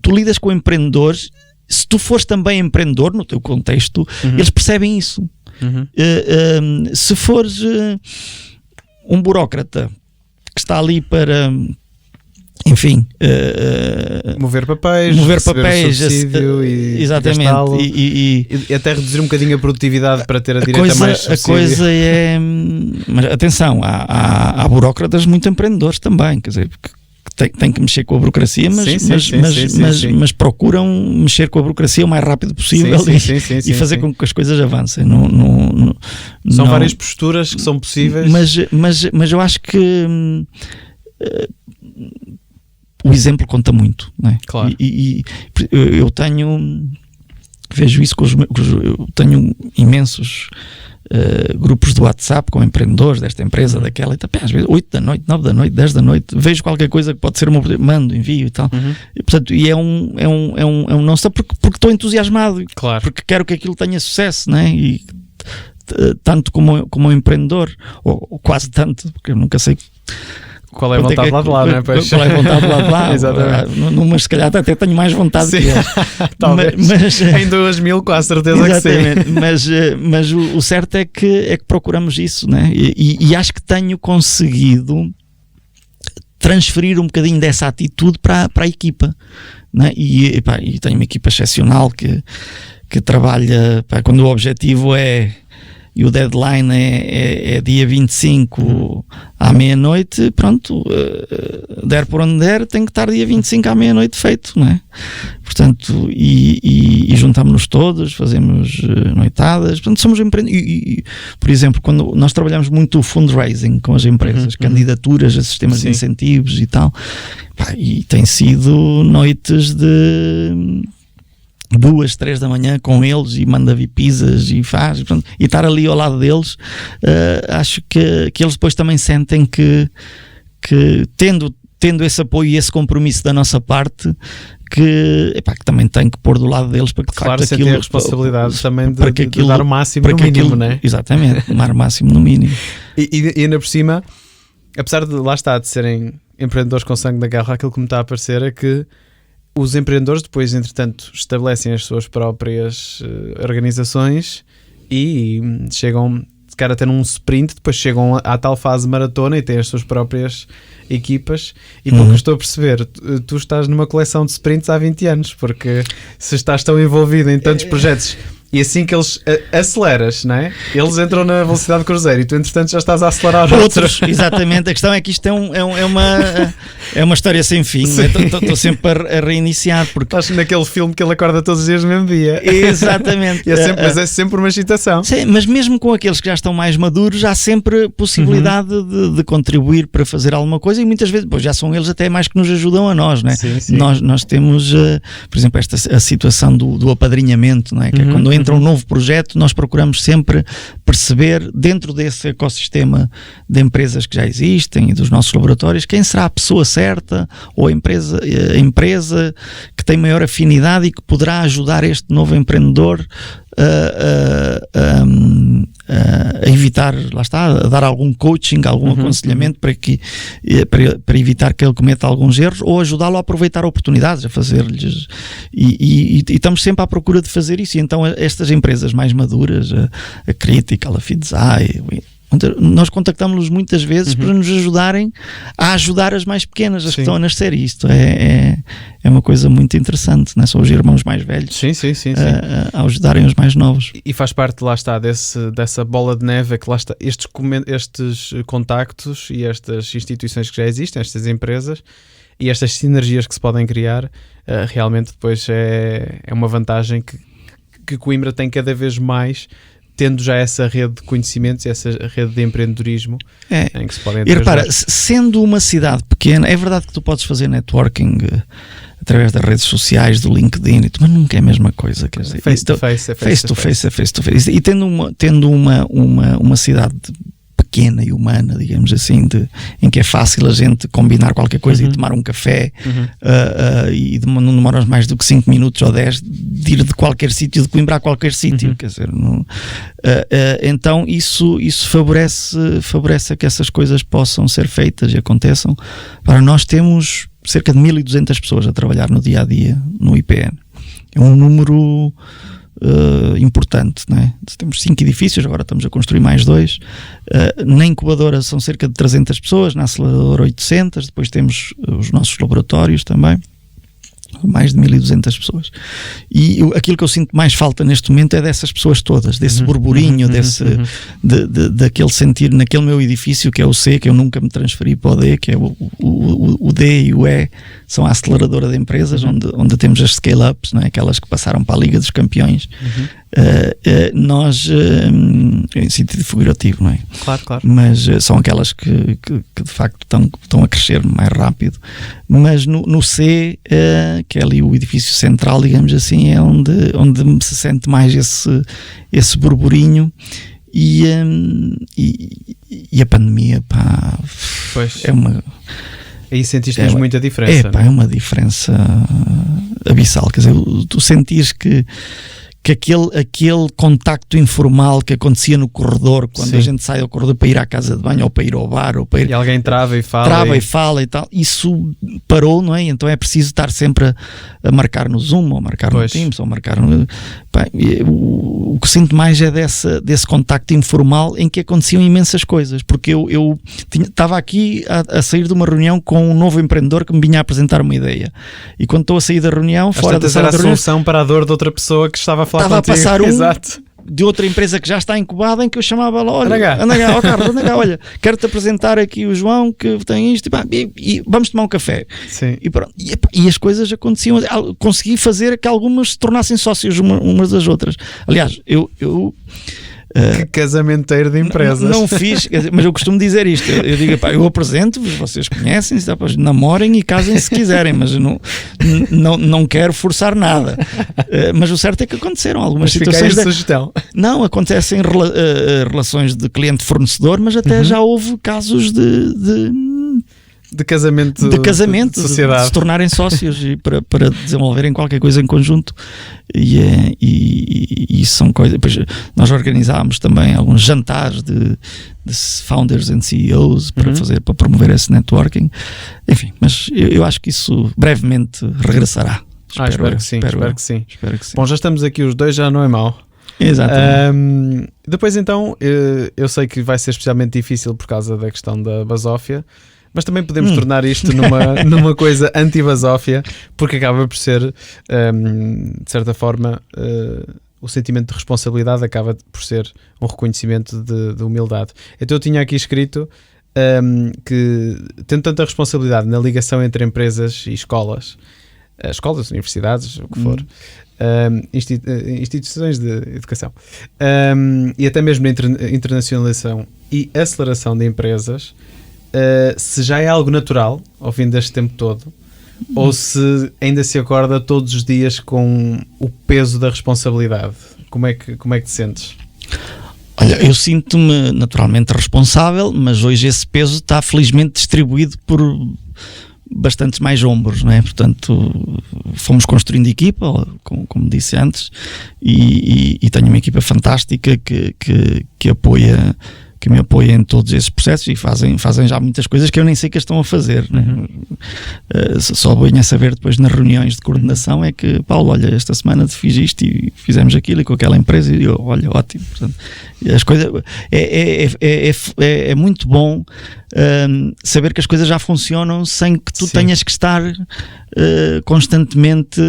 tu lidas com empreendedores, se tu fores também empreendedor, no teu contexto, eles percebem isso. Se fores um burócrata que está ali para, enfim, mover papéis, subsídio e exatamente, e até reduzir um bocadinho a produtividade para ter a direita mais subsídio. A coisa é... Mas atenção, há burócratas muito empreendedores também, quer dizer, que têm que mexer com a burocracia, mas procuram mexer com a burocracia o mais rápido possível e fazer com que as coisas avancem. São várias posturas que são possíveis. Mas eu acho que o exemplo conta muito, não é? Claro. E eu vejo isso eu tenho imensos grupos de WhatsApp com empreendedores desta empresa, daquela, e às vezes 8 da noite, 9 da noite, 10 da noite, vejo qualquer coisa que pode ser mando, envio e tal. E, portanto, é um não só porque estou entusiasmado, claro, porque quero que aquilo tenha sucesso, não é? E tanto como um empreendedor, ou quase tanto, porque eu nunca sei qual é a vontade lá de lá, não é? Qual é a vontade lá de lá? Exatamente. Mas se calhar até tenho mais vontade que eles. Talvez. Mas, em 2000, com a certeza exatamente, que sim. Mas o certo é que procuramos isso, né? E acho que tenho conseguido transferir um bocadinho dessa atitude para a equipa, né? E tenho uma equipa excepcional que trabalha, quando o objetivo e o deadline é dia 25 à meia-noite, pronto, der por onde der, tem que estar dia 25 à meia-noite feito, não é? Portanto, e juntamos-nos todos, fazemos noitadas, portanto, somos empreendedores. Por exemplo, quando nós trabalhamos muito o fundraising com as empresas, candidaturas a sistemas de incentivos e tal, e tem sido noites de 2, 3 da manhã com eles, e manda vir pizzas e faz, portanto, e estar ali ao lado deles, acho que eles depois também sentem que tendo esse apoio e esse compromisso da nossa parte, que também tem que pôr do lado deles para que, claro, de facto, aquilo, a responsabilidade também de dar o máximo no mínimo, não é? Exatamente, dar o máximo no mínimo. E ainda por cima, apesar de lá estar de serem empreendedores com sangue na garra, aquilo que me está a parecer é que os empreendedores depois, entretanto, estabelecem as suas próprias organizações e chegam, se calhar até num sprint, depois chegam à tal fase maratona e têm as suas próprias equipas. E pelo que estou a perceber, tu estás numa coleção de sprints há 20 anos, porque se estás tão envolvido em tantos projetos E assim que eles aceleras, não é? Eles entram na velocidade cruzeiro e tu, entretanto, já estás a acelerar outros. Exatamente. A questão é que isto é uma história sem fim. Estou sempre a reiniciar. Porque... Estás naquele filme que ele acorda todos os dias no mesmo dia. Exatamente. Mas é sempre uma excitação. Sim, mas mesmo com aqueles que já estão mais maduros, há sempre possibilidade de contribuir para fazer alguma coisa, e muitas vezes já são eles até mais que nos ajudam a nós, não é? Sim. Nós temos, por exemplo, a situação do apadrinhamento, não é? Que é quando entra um novo projeto, nós procuramos sempre perceber, dentro desse ecossistema de empresas que já existem e dos nossos laboratórios, quem será a pessoa certa ou a empresa que tem maior afinidade e que poderá ajudar este novo empreendedor a evitar, lá está, a dar algum coaching, algum aconselhamento para evitar que ele cometa alguns erros, ou ajudá-lo a aproveitar oportunidades, a fazer-lhes, e estamos sempre à procura de fazer isso. E então estas empresas mais maduras, a Critical, a Fidzai, nós contactamos-los muitas vezes para nos ajudarem a ajudar as mais pequenas, as que estão a nascer. E isto é uma coisa muito interessante, não é? São os irmãos mais velhos sim. A ajudarem os mais novos. E faz parte, lá está, dessa bola de neve, que lá está, estes contactos e estas instituições que já existem, estas empresas e estas sinergias que se podem criar, realmente depois é uma vantagem que Coimbra tem cada vez mais, tendo já essa rede de conhecimentos, essa rede de empreendedorismo em que se podem E repara, sendo uma cidade pequena, é verdade que tu podes fazer networking através das redes sociais, do LinkedIn, mas nunca é a mesma coisa. Quer dizer, face to face. E tendo uma cidade pequena e humana, digamos assim, em que é fácil a gente combinar qualquer coisa e tomar um café, e não demoras mais do que 5 minutos ou 10 de ir de qualquer sítio, de Coimbra a qualquer sítio, quer dizer, então isso favorece a que essas coisas possam ser feitas e aconteçam. Para nós temos cerca de 1.200 pessoas a trabalhar no dia a dia no IPN. É um número importante, não é? Temos 5 edifícios, agora estamos a construir mais 2. Na incubadora são cerca de 300 pessoas, na aceleradora 800, depois temos os nossos laboratórios também, mais de 1.200 pessoas. E aquilo que eu sinto mais falta neste momento é dessas pessoas todas, desse burburinho, daquele sentir naquele meu edifício, que é o C, que eu nunca me transferi para o D, que é o D e o E, são a aceleradora de empresas, onde temos as scale-ups, não é? Aquelas que passaram para a Liga dos Campeões. Nós, em sentido figurativo, não é? Claro. Mas são aquelas que de facto estão a crescer mais rápido. Mas no C, que é ali o edifício central, digamos assim, é onde se sente mais esse burburinho. E a pandemia, pá, pois. É uma... Aí sentiste muita diferença. É uma diferença abissal. Quer dizer, tu sentires que aquele contacto informal que acontecia no corredor, quando a gente sai ao corredor para ir à casa de banho ou para ir ao bar, ou para ir... E alguém trava e fala e tal, isso parou, não é? Então é preciso estar sempre a marcar no Zoom, ou marcar no Teams, ou marcar no... O que sinto mais é desse contacto informal em que aconteciam imensas coisas, porque eu estava aqui a sair de uma reunião com um novo empreendedor que me vinha a apresentar uma ideia, e quando estou a sair da reunião, fora da sala de reunião, a solução para a dor de outra pessoa que estava a falar estava contigo. A passar Exato. De outra empresa que já está incubada, em que eu chamava lá, olha, anda cá, Carlos, anda cá, olha, quero-te apresentar aqui o João que tem isto, e vamos tomar um café. Sim. E pronto, e as coisas aconteciam, consegui fazer que algumas se tornassem sócios umas das outras. Aliás, eu que casamenteiro de empresas. Não fiz, mas eu costumo dizer isto. Eu digo, pá, eu apresento-vos, vocês conhecem, namorem e casem se quiserem, mas eu não quero forçar nada. Mas o certo é que aconteceram algumas situações. Sugestão. Não, acontecem relações de cliente-fornecedor, mas até já houve casos de casamento, de sociedade, de se tornarem sócios e para desenvolverem qualquer coisa em conjunto, e são coisas. Depois nós organizámos também alguns jantares de founders and CEOs para promover esse networking, enfim, mas eu acho que isso brevemente regressará. Espero que sim. Espero que sim. Bom, já estamos aqui os dois, já não é mau. Exatamente. Depois então, eu sei que vai ser especialmente difícil por causa da questão da basófia, mas também podemos tornar isto numa coisa anti-basófia, porque acaba por ser, de certa forma, o sentimento de responsabilidade acaba por ser um reconhecimento de humildade. Então eu tinha aqui escrito que tendo tanta responsabilidade na ligação entre empresas e escolas, universidades, o que for, instituições de educação, e até mesmo na internacionalização e aceleração de empresas, se já é algo natural ao fim deste tempo todo, ou se ainda se acorda todos os dias com o peso da responsabilidade. Como é que te sentes? Olha, eu sinto-me naturalmente responsável, mas hoje esse peso está felizmente distribuído por bastantes mais ombros, não é? Portanto, fomos construindo equipa, como disse antes, e tenho uma equipa fantástica que me apoia em todos esses processos e fazem já muitas coisas que eu nem sei que estão a fazer, né? Só venho a saber depois nas reuniões de coordenação é que, Paulo, olha, esta semana fiz isto e fizemos aquilo e com aquela empresa, e eu, olha, ótimo. Portanto, as coisas é muito bom saber que as coisas já funcionam sem que tu tenhas que estar constantemente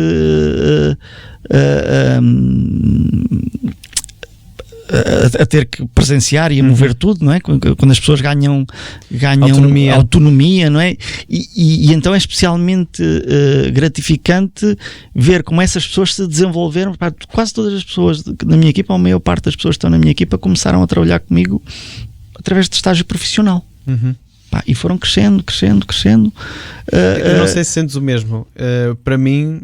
a ter que presenciar e a mover tudo, não é? Quando as pessoas ganham autonomia, não é? E então é especialmente gratificante ver como essas pessoas se desenvolveram. Quase todas as pessoas na minha equipa, ou a maior parte das pessoas que estão na minha equipa, começaram a trabalhar comigo através de estágio profissional. E foram crescendo. Eu não sei se sentes o mesmo. Para mim,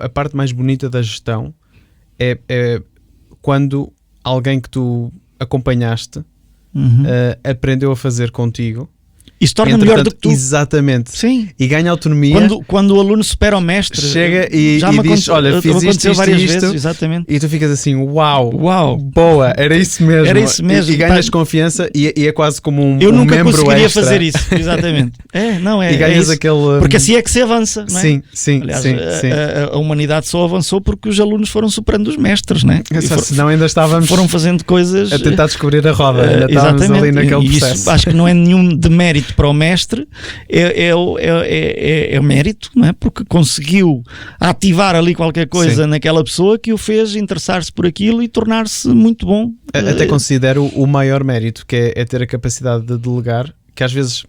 a parte mais bonita da gestão é quando alguém que tu acompanhaste aprendeu a fazer contigo. E se torna melhor do que tu. Exatamente. Sim. E ganha autonomia. Quando o aluno supera o mestre. Chega e diz, olha, fiz isto várias vezes, exatamente. E tu ficas assim, uau, boa, era isso mesmo. E ganhas confiança e é quase como um membro extra. Eu nunca conseguiria fazer isso, exatamente. E ganhas aquele... Porque assim é que se avança, não é? Sim. Aliás, a humanidade só avançou porque os alunos foram superando os mestres, não é? Senão ainda estávamos... Foram fazendo coisas... A tentar descobrir a roda, ainda estávamos ali naquele processo. Isso acho que não é nenhum demérito para o mestre, é o mérito, não é? Porque conseguiu ativar ali qualquer coisa naquela pessoa que o fez interessar-se por aquilo e tornar-se muito bom. Até considero o maior mérito, que é ter a capacidade de delegar, que às vezes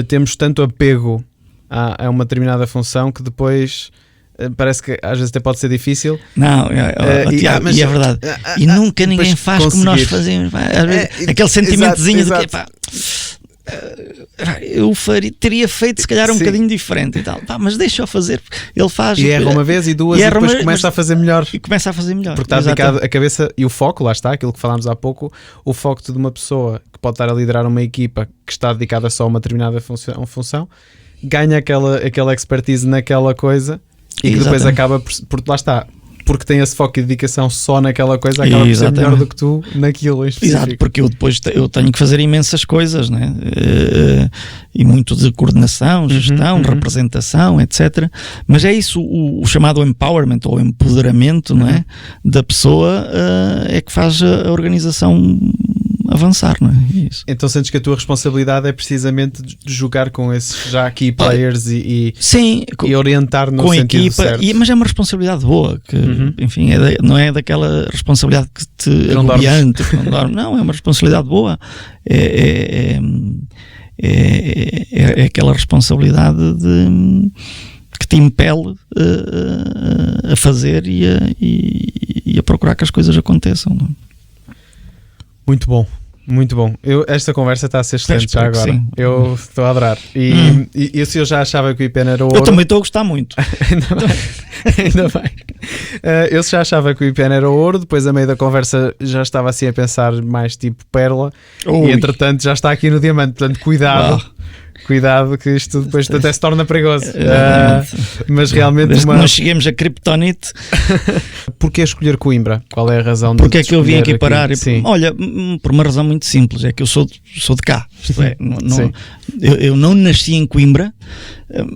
temos tanto apego a uma determinada função que depois... parece que às vezes até pode ser difícil. Não, Tiago, e é verdade. E nunca ninguém faz como nós fazemos. Às vezes, aquele sentimentozinho de que eu teria feito se calhar um bocadinho diferente e tal. Mas deixa-o fazer. Ele faz. E erra uma vez e duas e depois começa a fazer melhor. E começa a fazer melhor. Porque está dedicado a cabeça e o foco, lá está, aquilo que falámos há pouco, o foco de uma pessoa que pode estar a liderar uma equipa que está dedicada só a uma determinada função, ganha aquela expertise naquela coisa. E que depois acaba por lá está, porque tem esse foco e dedicação só naquela coisa, acaba por ser melhor do que tu naquilo em específico. Exato, porque eu depois tenho que fazer imensas coisas, né? E muito de coordenação, gestão, representação, etc. Mas é isso, o chamado empowerment ou empoderamento, não é? Da pessoa é que faz a organização avançar, não é? Isso. Então sentes que a tua responsabilidade é precisamente de jogar com esses já key players e orientar no com sentido equipa, certo. Mas é uma responsabilidade boa, que enfim, não é daquela responsabilidade que te agobiante, que não dorme. Não, é uma responsabilidade boa. É aquela responsabilidade que te impele a fazer e a procurar que as coisas aconteçam, não é? Muito bom. Muito bom. Esta conversa está a ser excelente já agora. Sim. Eu estou a adorar. E eu já achava que o IPN era ouro. Eu também estou a gostar muito. Ainda bem. Eu já achava que o IPN era ouro. Depois, a meio da conversa, já estava assim a pensar mais tipo pérola. E entretanto, já está aqui no diamante. Portanto, cuidado. Cuidado que isto depois até se torna perigoso. Mas realmente desde que nós cheguemos a Kryptonite. Porquê escolher Coimbra? Qual é a razão? Porque é que eu vim aqui parar? Olha, por uma razão muito simples, é que eu sou de cá. Isto é, eu não nasci em Coimbra,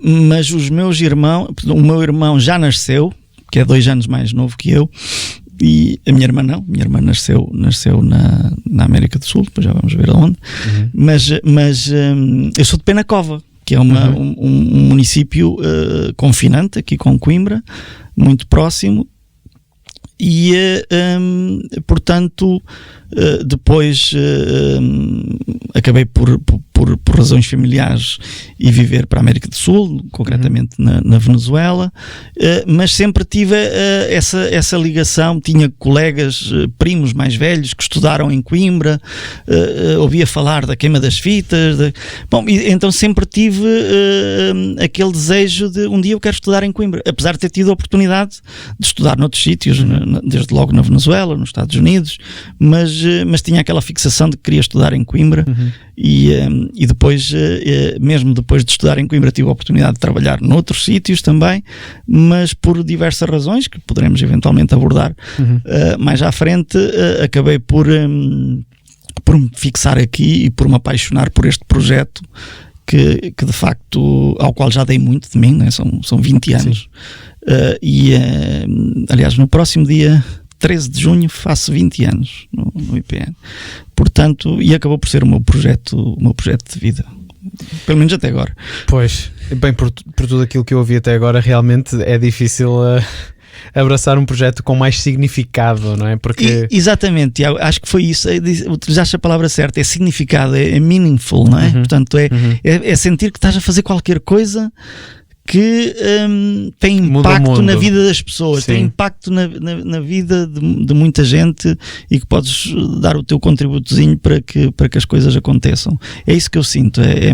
mas os meus irmãos, o meu irmão já nasceu, que é 2 anos mais novo que eu, e a minha irmã não, minha irmã nasceu na América do Sul, depois já vamos ver aonde, mas eu sou de Penacova, que é um município confinante aqui com Coimbra, muito próximo, Portanto, depois acabei por razões familiares e viver para a América do Sul, concretamente na Venezuela, mas sempre tive essa ligação. Tinha colegas, primos mais velhos que estudaram em Coimbra, ouvia falar da queima das fitas, então sempre tive aquele desejo de um dia eu quero estudar em Coimbra, apesar de ter tido a oportunidade de estudar noutros sítios, desde logo na Venezuela, nos Estados Unidos, mas tinha aquela fixação de que queria estudar em Coimbra. E depois, mesmo depois de estudar em Coimbra, tive a oportunidade de trabalhar noutros sítios também, mas por diversas razões que poderemos eventualmente abordar mais à frente, acabei por me fixar aqui e por me apaixonar por este projeto que de facto, ao qual já dei muito de mim, né? São 20 anos. Aliás, no próximo dia 13 de junho faço 20 anos no IPN. Portanto, e acabou por ser o meu projeto de vida. Pelo menos até agora. Pois, bem, por tudo aquilo que eu ouvi até agora, realmente é difícil abraçar um projeto com mais significado, não é? Porque... Exatamente, Tiago, acho que foi isso. Utilizaste a palavra certa, é significado, é meaningful, não é? Portanto, é sentir que estás a fazer qualquer coisa que tem impacto na vida das pessoas. Sim. Tem impacto na vida de muita gente e que podes dar o teu contributozinho para que as coisas aconteçam. É isso que eu sinto, é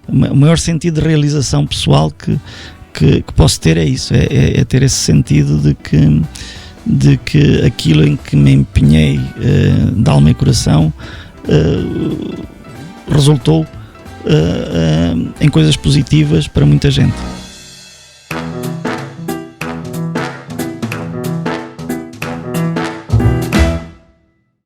o maior sentido de realização pessoal que posso ter, é isso, é ter esse sentido de que aquilo em que me empenhei de alma e coração resultou em coisas positivas para muita gente.